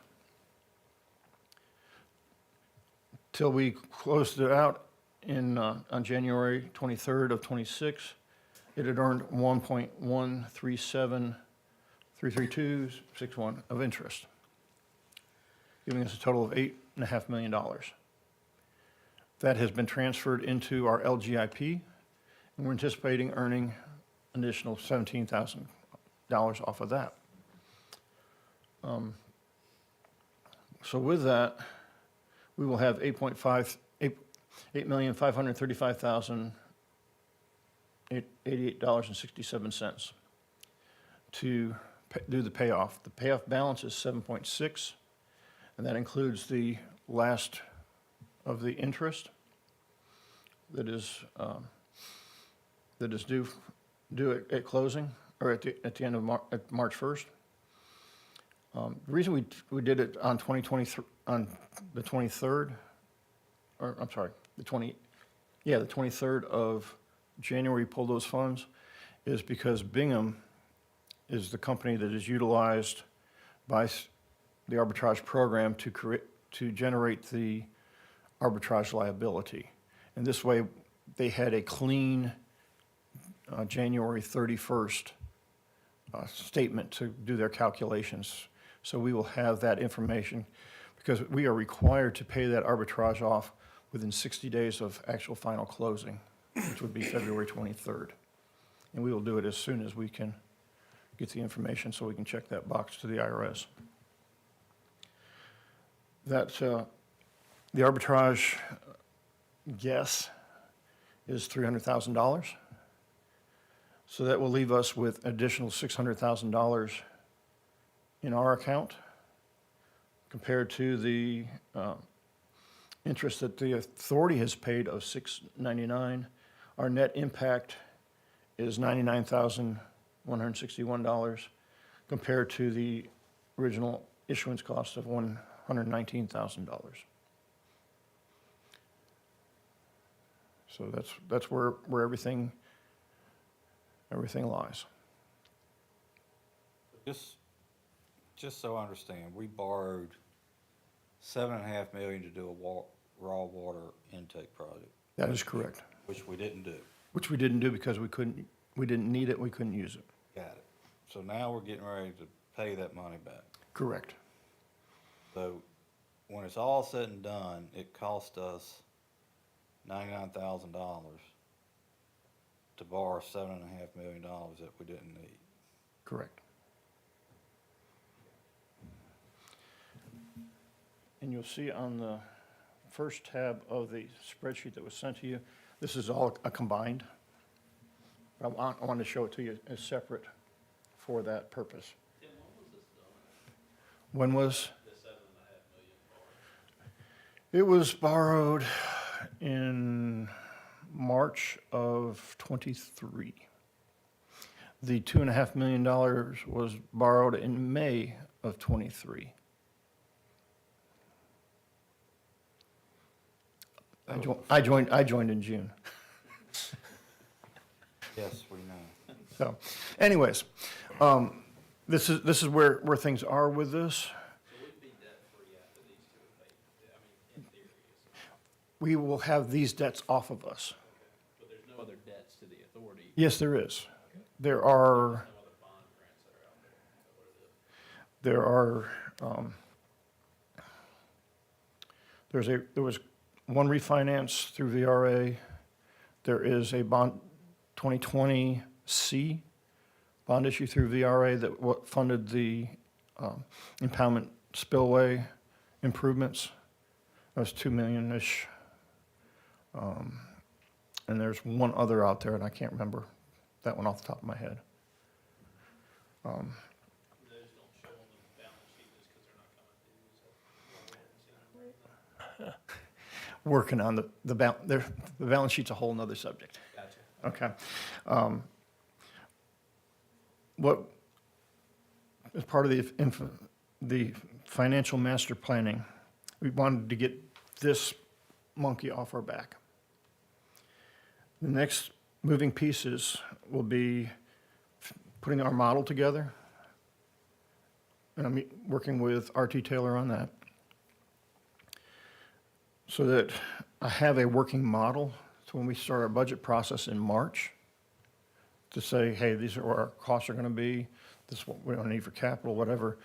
Till we closed it out on January 23rd of '26, it had earned 1.13733261 of interest, giving us a total of $8.5 million. That has been transferred into our LGIP, and we're anticipating earning an additional $17,000 off of that. So with that, we will have $8,535,088.67 to do the payoff. The payoff balance is 7.6, and that includes the last of the interest that is due at closing, or at the end of March 1st. The reason we did it on 2023, on the 23rd, or I'm sorry, the 23rd of January, we pulled those funds, is because Bingham is the company that is utilized by the arbitrage program to generate the arbitrage liability. And this way, they had a clean January 31st statement to do their calculations. So we will have that information, because we are required to pay that arbitrage off within 60 days of actual final closing, which would be February 23rd. And we will do it as soon as we can get the information so we can check that box to the IRS. That's, the arbitrage guess is $300,000. So that will leave us with additional $600,000 in our account compared to the interest that the authority has paid of $699. Our net impact is $99,161 compared to the original issuance cost of $119,000. So that's where everything lies. Just so I understand, we borrowed $7.5 million to do a raw water intake project, That is correct. which we didn't do. Which we didn't do because we didn't need it, we couldn't use it. Got it. So now we're getting ready to pay that money back. Correct. So when it's all said and done, it cost us $99,000 to borrow $7.5 million that we didn't need. Correct. And you'll see on the first tab of the spreadsheet that was sent to you, this is all a combined. I wanted to show it to you as separate for that purpose. Tim, when was this done? When was? The $7.5 million borrowed? It was borrowed in March of '23. The $2.5 million was borrowed in May of '23. I joined in June. Yes, we know. So, anyways, this is where things are with this. So we'd be debt-free after these two, in theory. We will have these debts off of us. But there's no other debts to the authority, Yes, there is. There no are, other bond grants that are out there. Is that what it is? there was one refinance through VRA. There is a bond, 2020C bond issue through VRA that funded the impoundment spillway improvements. That was $2 million-ish. And there's one other out there, and I can't remember that one off the top of my head. Those don't show on the balance sheet just because they're not coming due, so we'll wait and see them right now. Working on the balance sheet's a whole nother subject. Gotcha. Okay. What, as part of the financial master planning, we wanted to get this monkey off our back. The next moving pieces will be putting our model together. And I'm working with R.T. Taylor on that. So that I have a working model, so when we start our budget process in March, to say, hey, these are what our costs are gonna be, this is what we're gonna need for capital, whatever,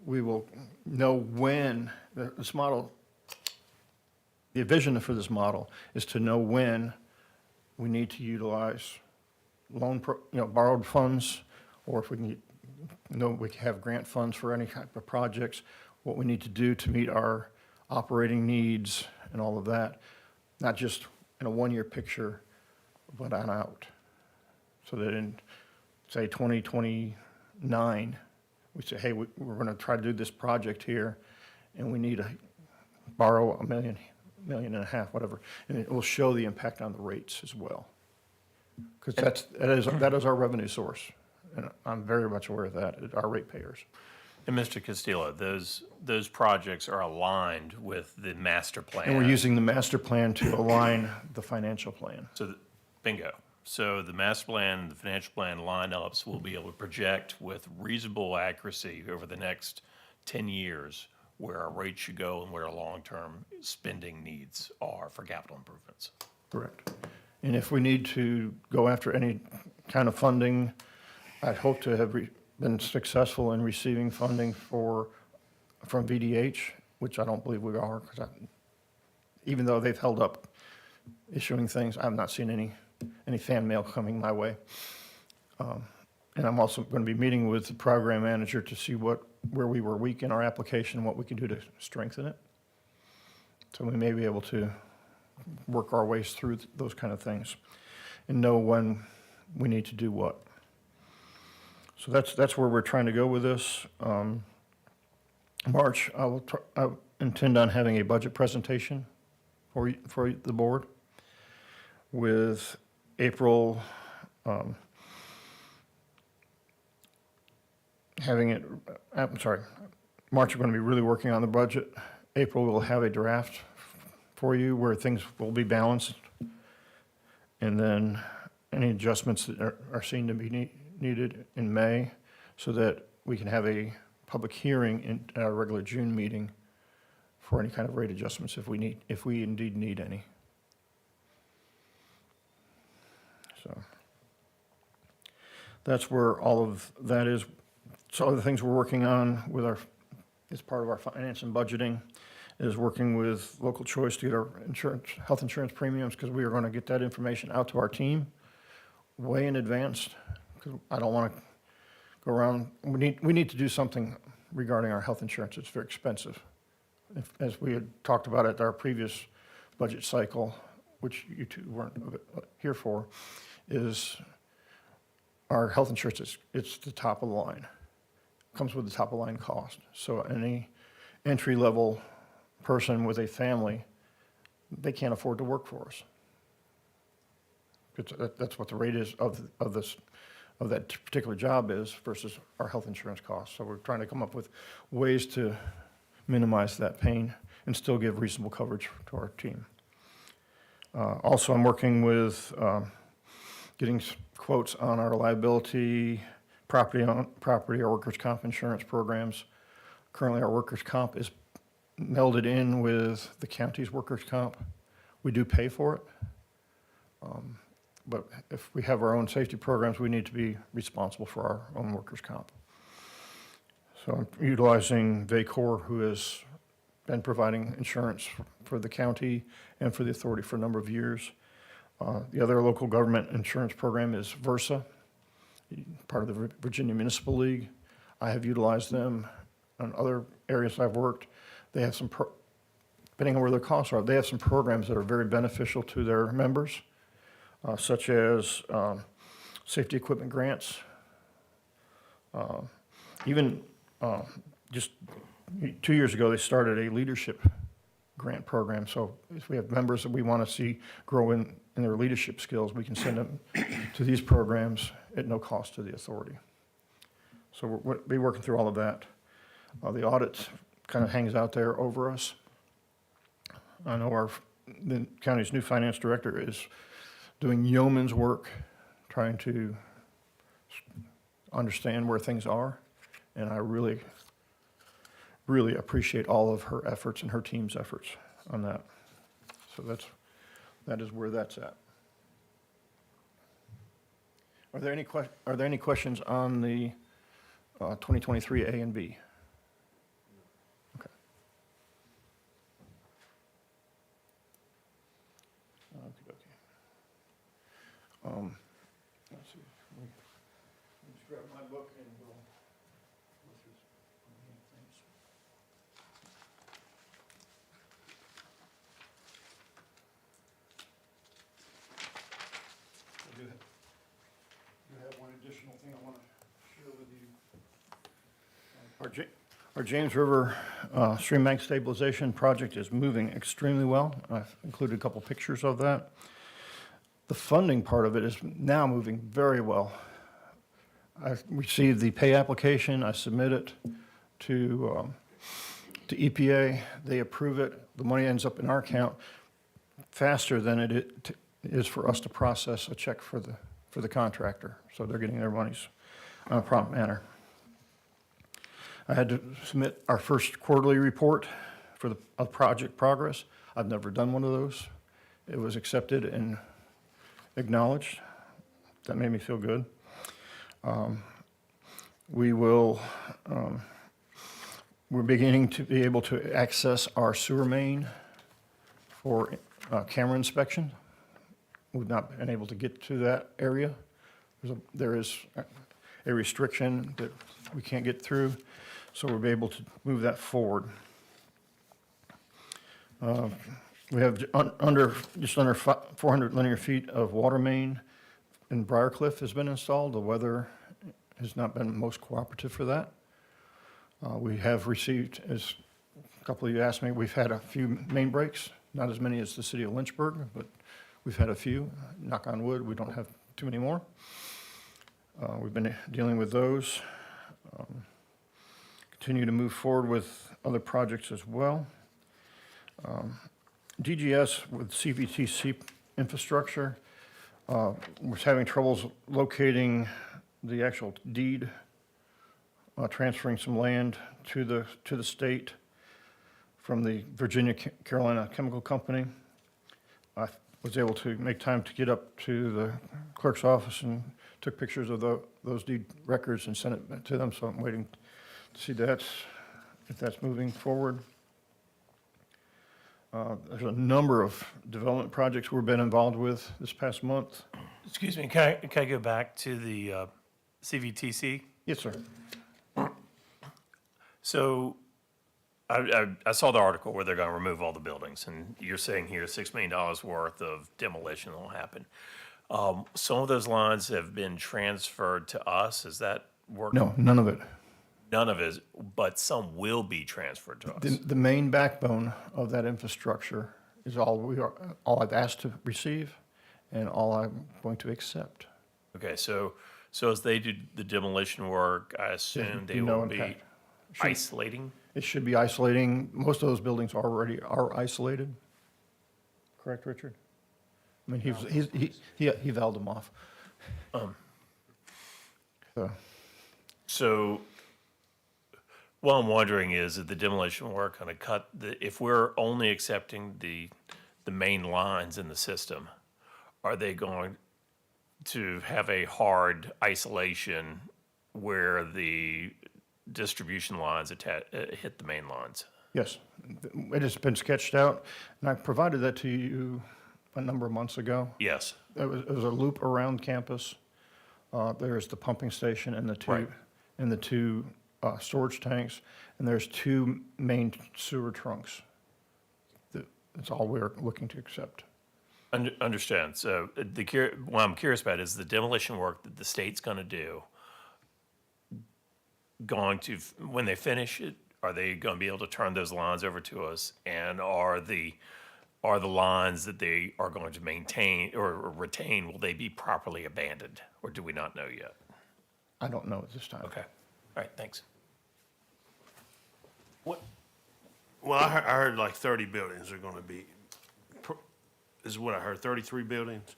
we will know when, this model, the vision for this model is to know when we need to utilize borrowed funds, or if we we have grant funds for any type of projects, what we need to do to meet our operating needs and all of that, not just in a one-year picture, but on out. So that in, say, 2029, we say, hey, we're going to try to do this project here, and we need to borrow $1 million, $1.5 million, whatever, and it will show the impact on the rates as well. Because that is our revenue source, and I'm very much aware of that, our ratepayers. And Mr. Castillo, those projects are aligned with the master plan. And we're using the master plan to align the financial plan. So, bingo. So the master plan, the financial plan lineups will be able to project with reasonable accuracy over the next 10 years where our rates should go and where our long-term spending needs are for capital improvements. Correct. And if we need to go after any kind of funding, I'd hope to have been successful in receiving funding from VDH, which I don't believe we are, because even though they've held up issuing things, I've not seen any fan mail coming my way. And I'm also going to be meeting with the program manager to see where we were weak in our application and what we can do to strengthen it. So we may be able to work our ways through those kind of things and know when we need to do what. So that's where we're trying to go with this. March, I intend on having a budget presentation for the board, with April March, we're going to be really working on the budget. April, we'll have a draft for you where things will be balanced. And then any adjustments that are seen to be needed in May, so that we can have a public hearing in our regular June meeting for any kind of rate adjustments if we indeed need any. So that's where all of that is. So other things we're working on with our as part of our finance and budgeting, is working with Local Choice to get our insurance, health insurance premiums, because we are going to get that information out to our team way in advance, because I don't want to go around, we need to do something regarding our health insurance. It's very expensive. As we had talked about at our previous budget cycle, which you two weren't here for, is our health insurance, it's the top of the line. Comes with the top of the line cost. So any entry-level person with a family, they can't afford to work for us. That's what the rate is of that particular job is versus our health insurance costs. So we're trying to come up with ways to minimize that pain and still give reasonable coverage to our team. Also, I'm working with getting quotes on our liability, property, or workers' comp insurance programs. Currently, our workers' comp is melded in with the county's workers' comp. We do pay for it. But if we have our own safety programs, we need to be responsible for our own workers' comp. So I'm utilizing VACOR, who has been providing insurance for the county and for the authority for a number of years. The other local government insurance program is VERSA, part of the Virginia Municipal League. I have utilized them in other areas I've worked. They have some, depending on where their costs are, they have some programs that are very beneficial to their members, such as safety equipment grants. Even just 2 years ago, they started a leadership grant program. So if we have members that we want to see grow in their leadership skills, we can send them to these programs at no cost to the authority. So we'll be working through all of that. The audit kind of hangs out there over us. I know the county's new finance director is doing yeoman's work, trying to understand where things are. And I really, really appreciate all of her efforts and her team's efforts on that. So that is where that's at. Are there any questions on the 2023 A and B? Okay. Let's see. Let me just grab my book and we'll go through some things. I do have one additional thing I want to share with you. Our James River stream bank stabilization project is moving extremely well. I've included a couple pictures of that. The funding part of it is now moving very well. I received the pay application, I submit it to EPA, they approve it, the money ends up in our account faster than it is for us to process a check for the contractor. So they're getting their monies in a prompt manner. I had to submit our first quarterly report for the project progress. I've never done one of those. It was accepted and acknowledged. That made me feel good. We're beginning to be able to access our sewer main for camera inspection. We've not been able to get to that area. There is a restriction that we can't get through, so we'll be able to move that forward. We have just under 400 linear feet of water main in Briarcliff has been installed. The weather has not been most cooperative for that. We have received, as a couple of you asked me, we've had a few main breaks, not as many as the city of Lynchburg, but we've had a few. Knock on wood, we don't have too many more. We've been dealing with those. Continue to move forward with other projects as well. DGS with CVTC infrastructure was having troubles locating the actual deed, transferring some land to the state from the Virginia Carolina Chemical Company. I was able to make time to get up to the clerk's office and took pictures of those deed records and sent it to them, so I'm waiting to see that if that's moving forward. There's a number of development projects we've been involved with this past month. Excuse me, can I go back to the CVTC? Yes, sir. So I saw the article where they're going to remove all the buildings, and you're saying here $6 million worth of demolition will happen. Some of those lines have been transferred to us. Is that work? No, none of it. None of it, but some will be transferred to us. The main backbone of that infrastructure is all I've asked to receive and all I'm going to accept. Okay, so as they do the demolition work, I assume be they no will be impact. isolating? It should be isolating. Most of those buildings already are isolated. Correct, Richard? I mean, he valved them off. So what I'm wondering is that the demolition work going to cut, if we're only accepting the main lines in the system, are they going to have a hard isolation where the distribution lines hit the main lines? Yes, it has been sketched out, and I provided that to you a number of months ago. Yes. It was a loop around campus. There's the pumping station and Right. the two storage tanks, and there's two main sewer trunks. That's all we're looking to accept. Understand. So what I'm curious about is the demolition work that the state's going to do, when they finish it, are they going to be able to turn those lines over to us? And are the lines that they are going to maintain or retain, will they be properly abandoned? Or do we not know yet? I don't know at this time. Okay. All right, thanks. What, well, I heard like 30 buildings are gonna be, is what I heard, 33 buildings?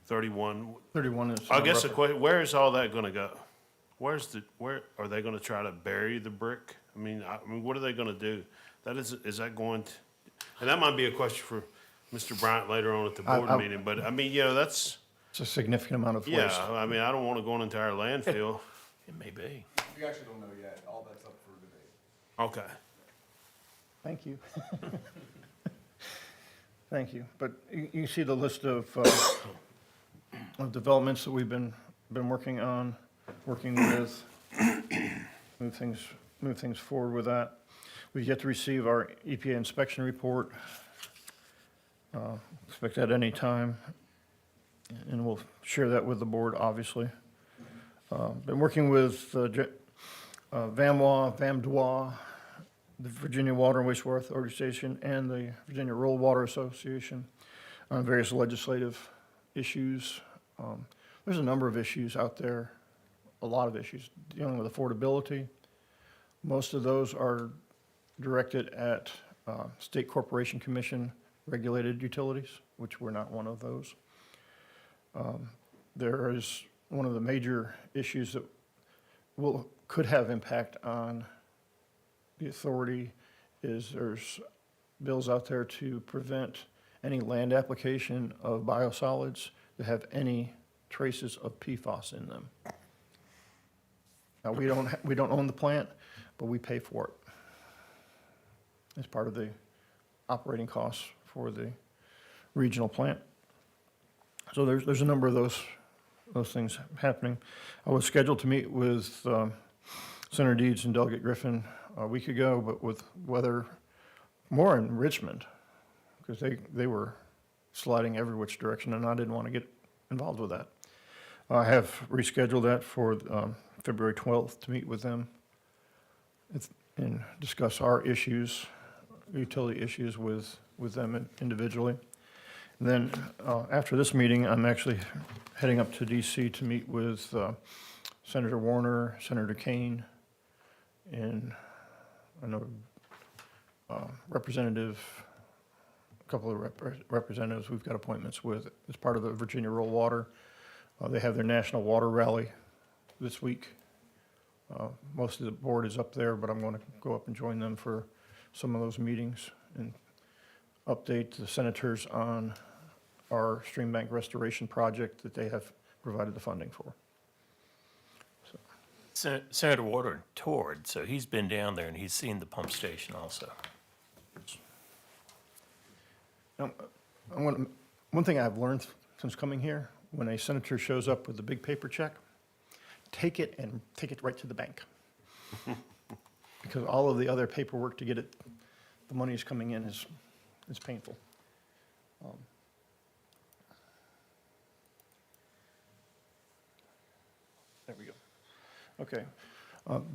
31? 31 is. I guess the question, where is all that gonna go? Where are they gonna try to bury the brick? I mean, what are they gonna do? Is that going to, and that might be a question for Mr. Bryant later on at the board meeting, but I mean, that's, It's a significant amount of waste. yeah, I mean, I don't wanna go in an entire landfill. It may be. We actually don't know yet. All that's up for debate. Okay. Thank you. Thank you. But you see the list of developments that we've been working on, working with, move things forward with that. We've yet to receive our EPA inspection report. Expect that any time, and we'll share that with the board, obviously. Been working with VAMDWA, the Virginia Water and Wastewater Authority Station, and the Virginia Rural Water Association on various legislative issues. There's a number of issues out there, a lot of issues dealing with affordability. Most of those are directed at State Corporation Commission regulated utilities, which we're not one of those. There is one of the major issues that could have impact on the authority is there's bills out there to prevent any land application of biosolids that have any traces of PFAS in them. Now, we don't own the plant, but we pay for it as part of the operating costs for the regional plant. So there's a number of those things happening. I was scheduled to meet with Senator Deeds and Delegate Griffin a week ago, but with weather more in Richmond, because they were sliding every which direction, and I didn't want to get involved with that. I have rescheduled that for February 12th to meet with them and discuss our issues, utility issues with them individually. And then after this meeting, I'm actually heading up to DC to meet with Senator Warner, Senator Kane, and I know a couple of representatives we've got appointments with as part of the Virginia Rural Water. They have their National Water Rally this week. Most of the board is up there, but I'm going to go up and join them for some of those meetings and update the senators on our stream bank restoration project that they have provided the funding for. So, Senator Warden toured, so he's been down there and he's seen the pump station also. Now, one thing I've learned since coming here, when a senator shows up with a big paper check, take it and take it right to the bank. Because all of the other paperwork to get it, the money is coming in is painful. There we go. Okay.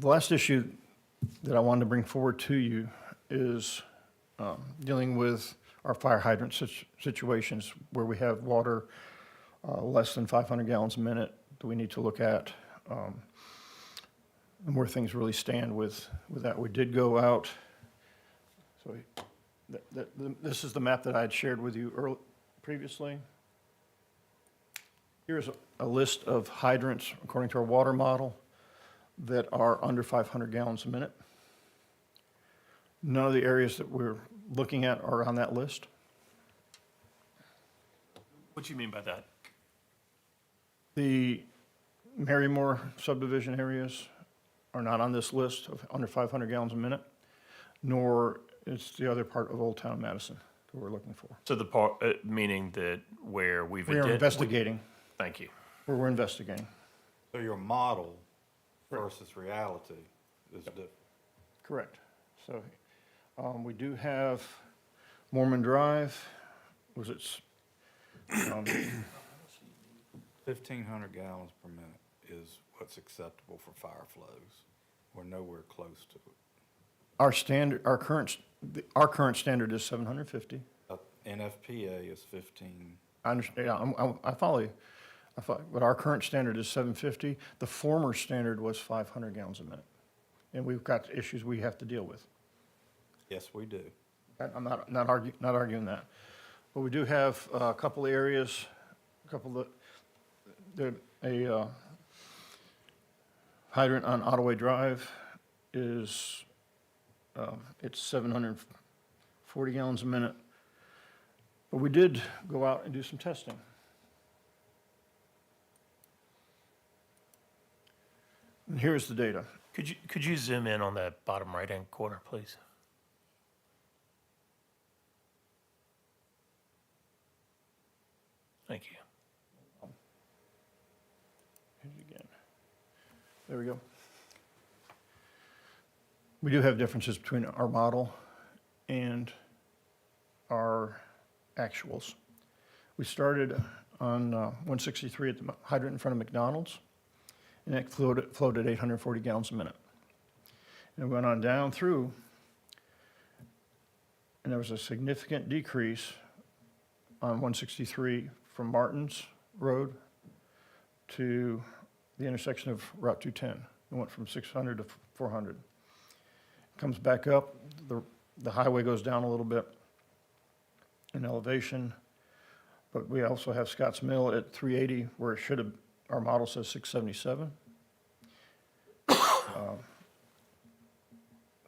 The last issue that I wanted to bring forward to you is dealing with our fire hydrant situations where we have water less than 500 gallons a minute that we need to look at, and where things really stand with that. We did go out, so this is the map that I had shared with you previously. Here's a list of hydrants according to our water model that are under 500 gallons a minute. None of the areas that we're looking at are on that list. What do you mean by that? The Marymore subdivision areas are not on this list of under 500 gallons a minute, nor is the other part of Old Town Madison that we're looking for. So the part, meaning that where we've. We are investigating, Thank you. where we're investigating. So your model versus reality is different. Correct. So we do have Mormon Drive, was it, 1,500 gallons per minute is what's acceptable for fire flows. We're nowhere close to it. our standard, our current standard is 750. NFPA is 15. I understand, yeah, I follow you. But our current standard is 750. The former standard was 500 gallons a minute. And we've got issues we have to deal with. Yes, we do. I'm not arguing that. But we do have a couple of areas, a hydrant on Ottaway Drive is, it's 740 gallons a minute. But we did go out and do some testing. And here's the data. Could you zoom in on that bottom right-hand corner, please? Thank you. Here's it again. There we go. We do have differences between our model and our actuals. We started on 163 at the hydrant in front of McDonald's, and it flowed at 840 gallons a minute. And it went on down through, and there was a significant decrease on 163 from Martin's Road to the intersection of Route 210. It went from 600 to 400. Comes back up, the highway goes down a little bit in elevation, but we also have Scotts Mill at 380 where it should have, our model says 677.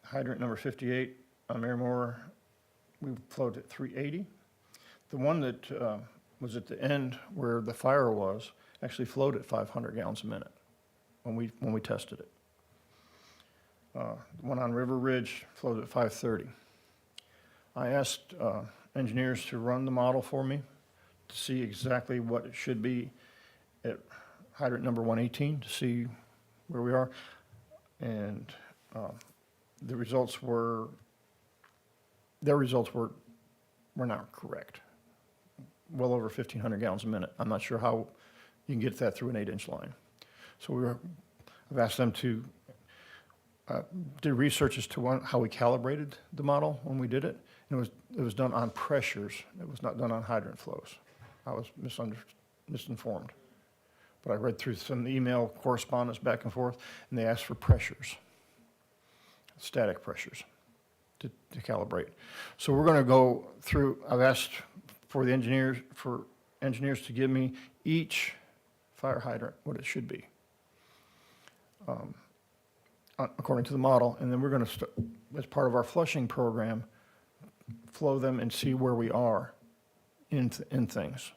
Hydrant number 58 on Marymore, we flowed at 380. The one that was at the end where the fire was actually flowed at 500 gallons a minute when we tested it. The one on River Ridge flowed at 530. I asked engineers to run the model for me to see exactly what it should be at hydrant number 118 to see where we are. And their results were not correct. Well over 1,500 gallons a minute. I'm not sure how you can get that through an 8-inch line. So I've asked them to do research as to how we calibrated the model when we did it. And it was done on pressures. It was not done on hydrant flows. I was misinformed. But I read through some email correspondence back and forth, and they asked for pressures, static pressures, to calibrate. So we're going to go through. I've asked for engineers to give me each fire hydrant what it should be, according to the model, and then we're going to, as part of our flushing program, flow them and see where we are in things.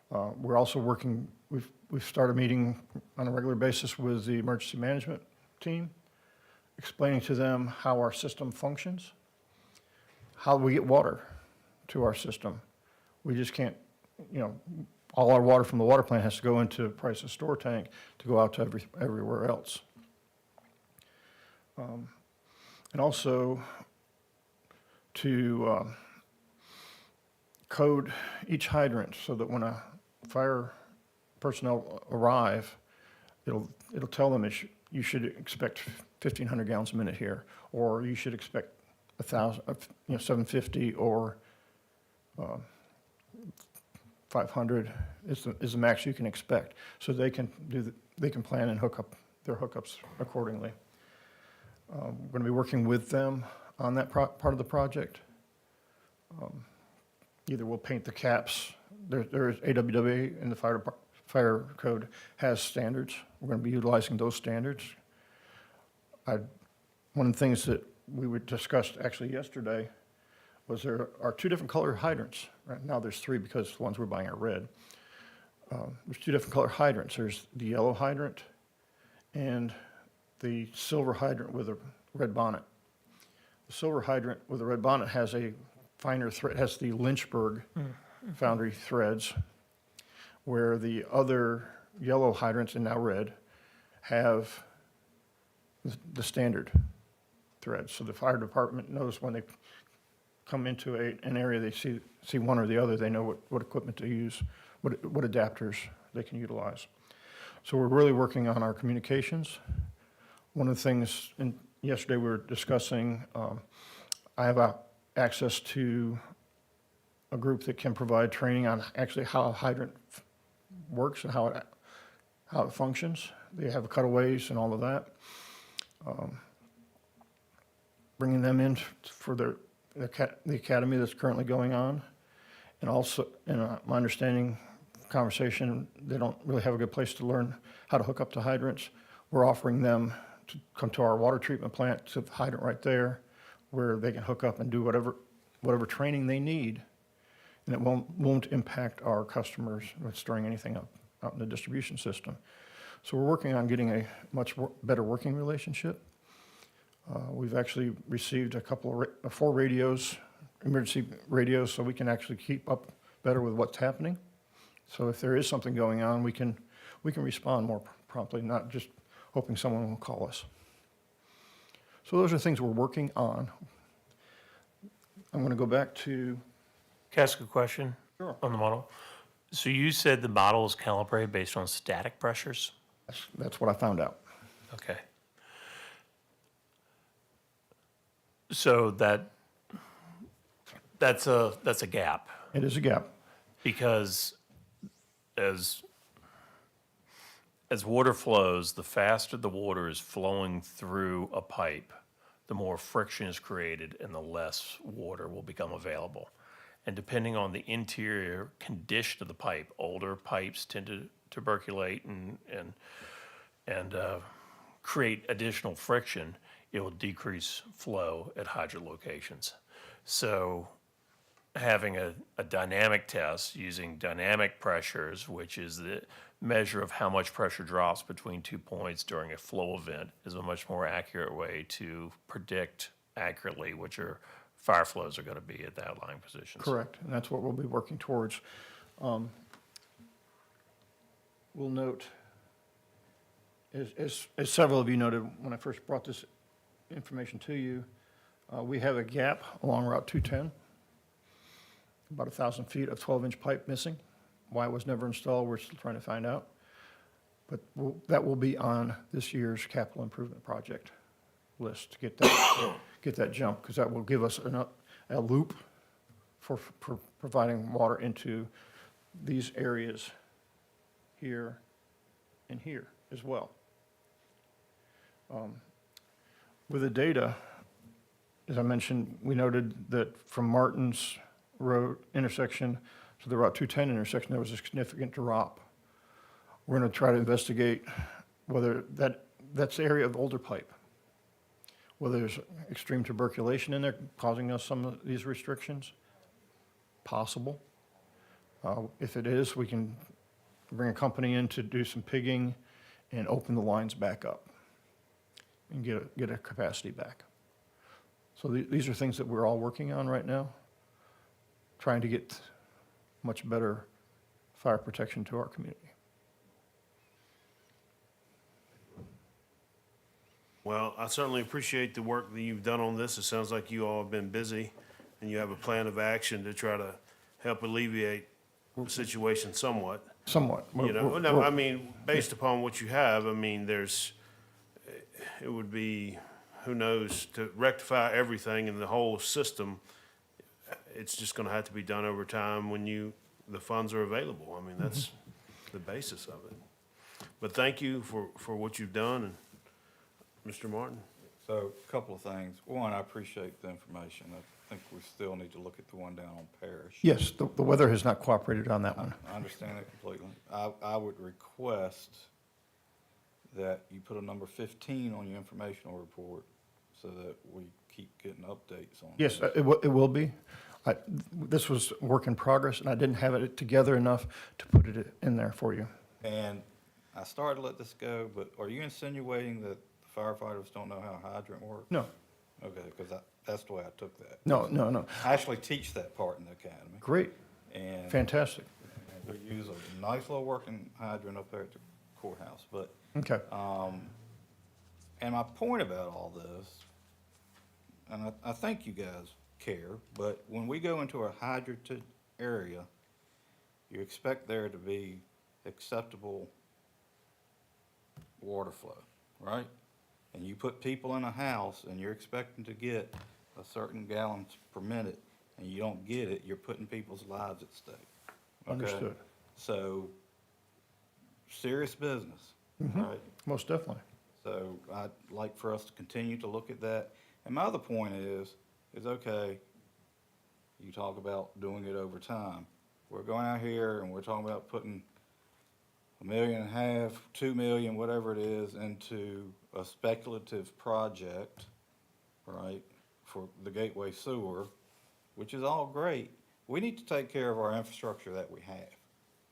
We're also working, we've started meeting on a regular basis with the emergency management team, explaining to them how our system functions, how we get water to our system. We just can't, all our water from the water plant has to go into Price's store tank to go out to everywhere else. And also to code each hydrant so that when a fire personnel arrive, it'll tell them you should expect 1,500 gallons a minute here, or you should expect 1,000, 750 or 500 is the max you can expect. So they can plan and hook up their hookups accordingly. We're going to be working with them on that part of the project. Either we'll paint the caps. There is AWWA in the fire code has standards. We're going to be utilizing those standards. One of the things that we were discussed actually yesterday was there are two different color hydrants. Right now there's three because the ones we're buying are red. There's two different color hydrants. There's the yellow hydrant and the silver hydrant with a red bonnet. The silver hydrant with a red bonnet has a finer thread, has the Lynchburg foundry threads, where the other yellow hydrants, and now red, have the standard threads. So the fire department knows when they come into an area, they see one or the other, they know what equipment to use, what adapters they can utilize. So we're really working on our communications. One of the things, yesterday we were discussing, I have access to a group that can provide training on actually how a hydrant works and how it functions. They have cutaways and all of that. Bringing them in for the academy that's currently going on. And also, in my understanding, conversation, they don't really have a good place to learn how to hook up to hydrants. We're offering them to come to our water treatment plant, to the hydrant right there, where they can hook up and do whatever training they need, and it won't impact our customers with storing anything up out in the distribution system. So we're working on getting a much better working relationship. We've actually received a couple of 4 radios, emergency radios, so we can actually keep up better with what's happening. So if there is something going on, we can respond more promptly, not just hoping someone will call us. So those are things we're working on. I'm going to go back to. Can I ask a question? Sure. On the model? So you said the model is calibrated based on static pressures? That's what I found out. Okay. So that's a gap, It is a gap. because as water flows, the faster the water is flowing through a pipe, the more friction is created and the less water will become available. And depending on the interior condition of the pipe, older pipes tend to tuberculate and create additional friction. It will decrease flow at hydrant locations. So having a dynamic test using dynamic pressures, which is the measure of how much pressure drops between 2 points during a flow event, is a much more accurate way to predict accurately which your fire flows are going to be at the outlying positions. Correct, and that's what we'll be working towards. We'll note, as several of you noted when I first brought this information to you, we have a gap along Route 210, about 1,000 feet of 12-inch pipe missing. Why it was never installed, we're still trying to find out. But that will be on this year's capital improvement project list to get that jump, because that will give us a loop for providing water into these areas here and here as well. With the data, as I mentioned, we noted that from Martin's Road intersection to the Route 210 intersection, there was a significant drop. We're going to try to investigate whether that's the area of older pipe, whether there's extreme tuberculation in there causing us some of these restrictions. Possible. If it is, we can bring a company in to do some pigging and open the lines back up and get a capacity back. So these are things that we're all working on right now, trying to get much better fire protection to our community. Well, I certainly appreciate the work that you've done on this. It sounds like you all have been busy, and you have a plan of action to try to help alleviate the situation somewhat. Somewhat. You know, no, I mean, based upon what you have, I mean, it would be, who knows, to rectify everything in the whole system, it's just gonna have to be done over time when the funds are available. I mean, that's the basis of it. But thank you for what you've done, and Mr. Martin? So, a couple of things. One, I appreciate the information. I think we still need to look at the one down on Parish. Yes, the weather has not cooperated on that one. I understand that completely. I would request that you put a number 15 on your informational report so that we keep getting updates on. Yes, this. it will be. This was work in progress, and I didn't have it together enough to put it in there for you. And I started to let this go, but are you insinuating that the firefighters don't know how a hydrant works? No, Okay, because that's the way I took that. no. I actually teach that part in the academy. Great, And fantastic. we use a nice little working hydrant up there at the courthouse. But, Okay, and my point about all this, and I think you guys care, but when we go into a hydranted area, you expect there to be acceptable water flow, right? And you put people in a house and you're expecting to get a certain gallons per minute, and you don't get it, you're putting people's lives at stake. Okay? understood. So, serious business, right? Most definitely. So I'd like for us to continue to look at that. And my other point is okay, you talk about doing it over time. We're going out here and we're talking about putting $1.5 million, 2 million, whatever it is, into a speculative project, right, for the Gateway Sewer, which is all great. We need to take care of our infrastructure that we have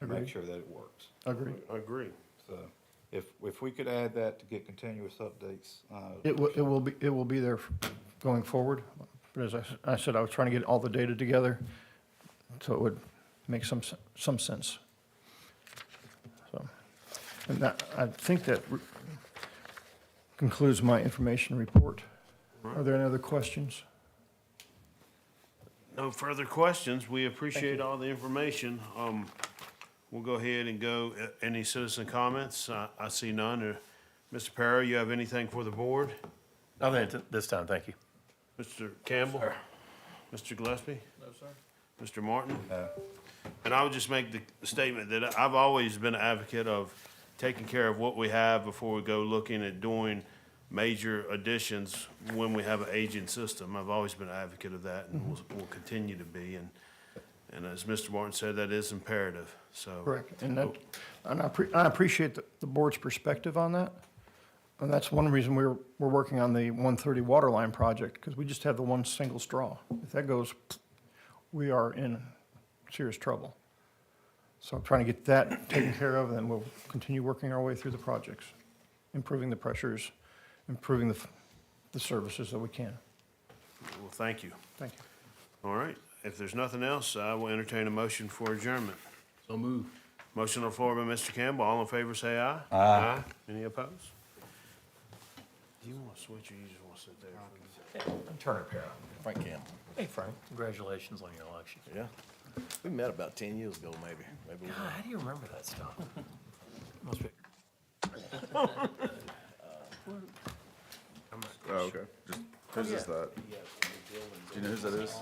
and make Agreed. sure that it works. Agreed. I agree. So if we could add that to get continuous updates. It will be there going forward. But as I said, I was trying to get all the data together so it would make some sense. So, and that, I think that concludes my information report. Are there any other questions? No further questions. We appreciate all the information. We'll go ahead and go, any citizen comments? I see none. Mr. Perry, you have anything for the board? Nothing at this time, thank you. Mr. Campbell? Mr. Gillespie? No, sir. Mr. Martin? No. And I would just make the statement that I've always been an advocate of taking care of what we have before we go looking at doing major additions when we have an aging system. I've always been an advocate of that and will continue to be. And as Mr. Martin said, that is imperative, so. Correct. And I appreciate the board's perspective on that. And that's one reason we're working on the 130 water line project, because we just have the one single straw. If that goes, we are in serious trouble. So I'm trying to get that taken care of, and then we'll continue working our way through the projects, improving the pressures, improving the services that we can. Well, thank you. Thank you. All right. If there's nothing else, I will entertain a motion for adjournment. So move. Motion on the floor by Mr. Campbell. All in favor, say aye. Aye. Any opposed? Do you want to switch or you just want to sit there? I'm Turner Perry. Frank Campbell. Hey, Frank, congratulations on your election. Yeah. We met about 10 years ago, maybe. Maybe God, how do you remember that stuff? Must be. Oh, okay. Just, who's this that? Do you know whose that is?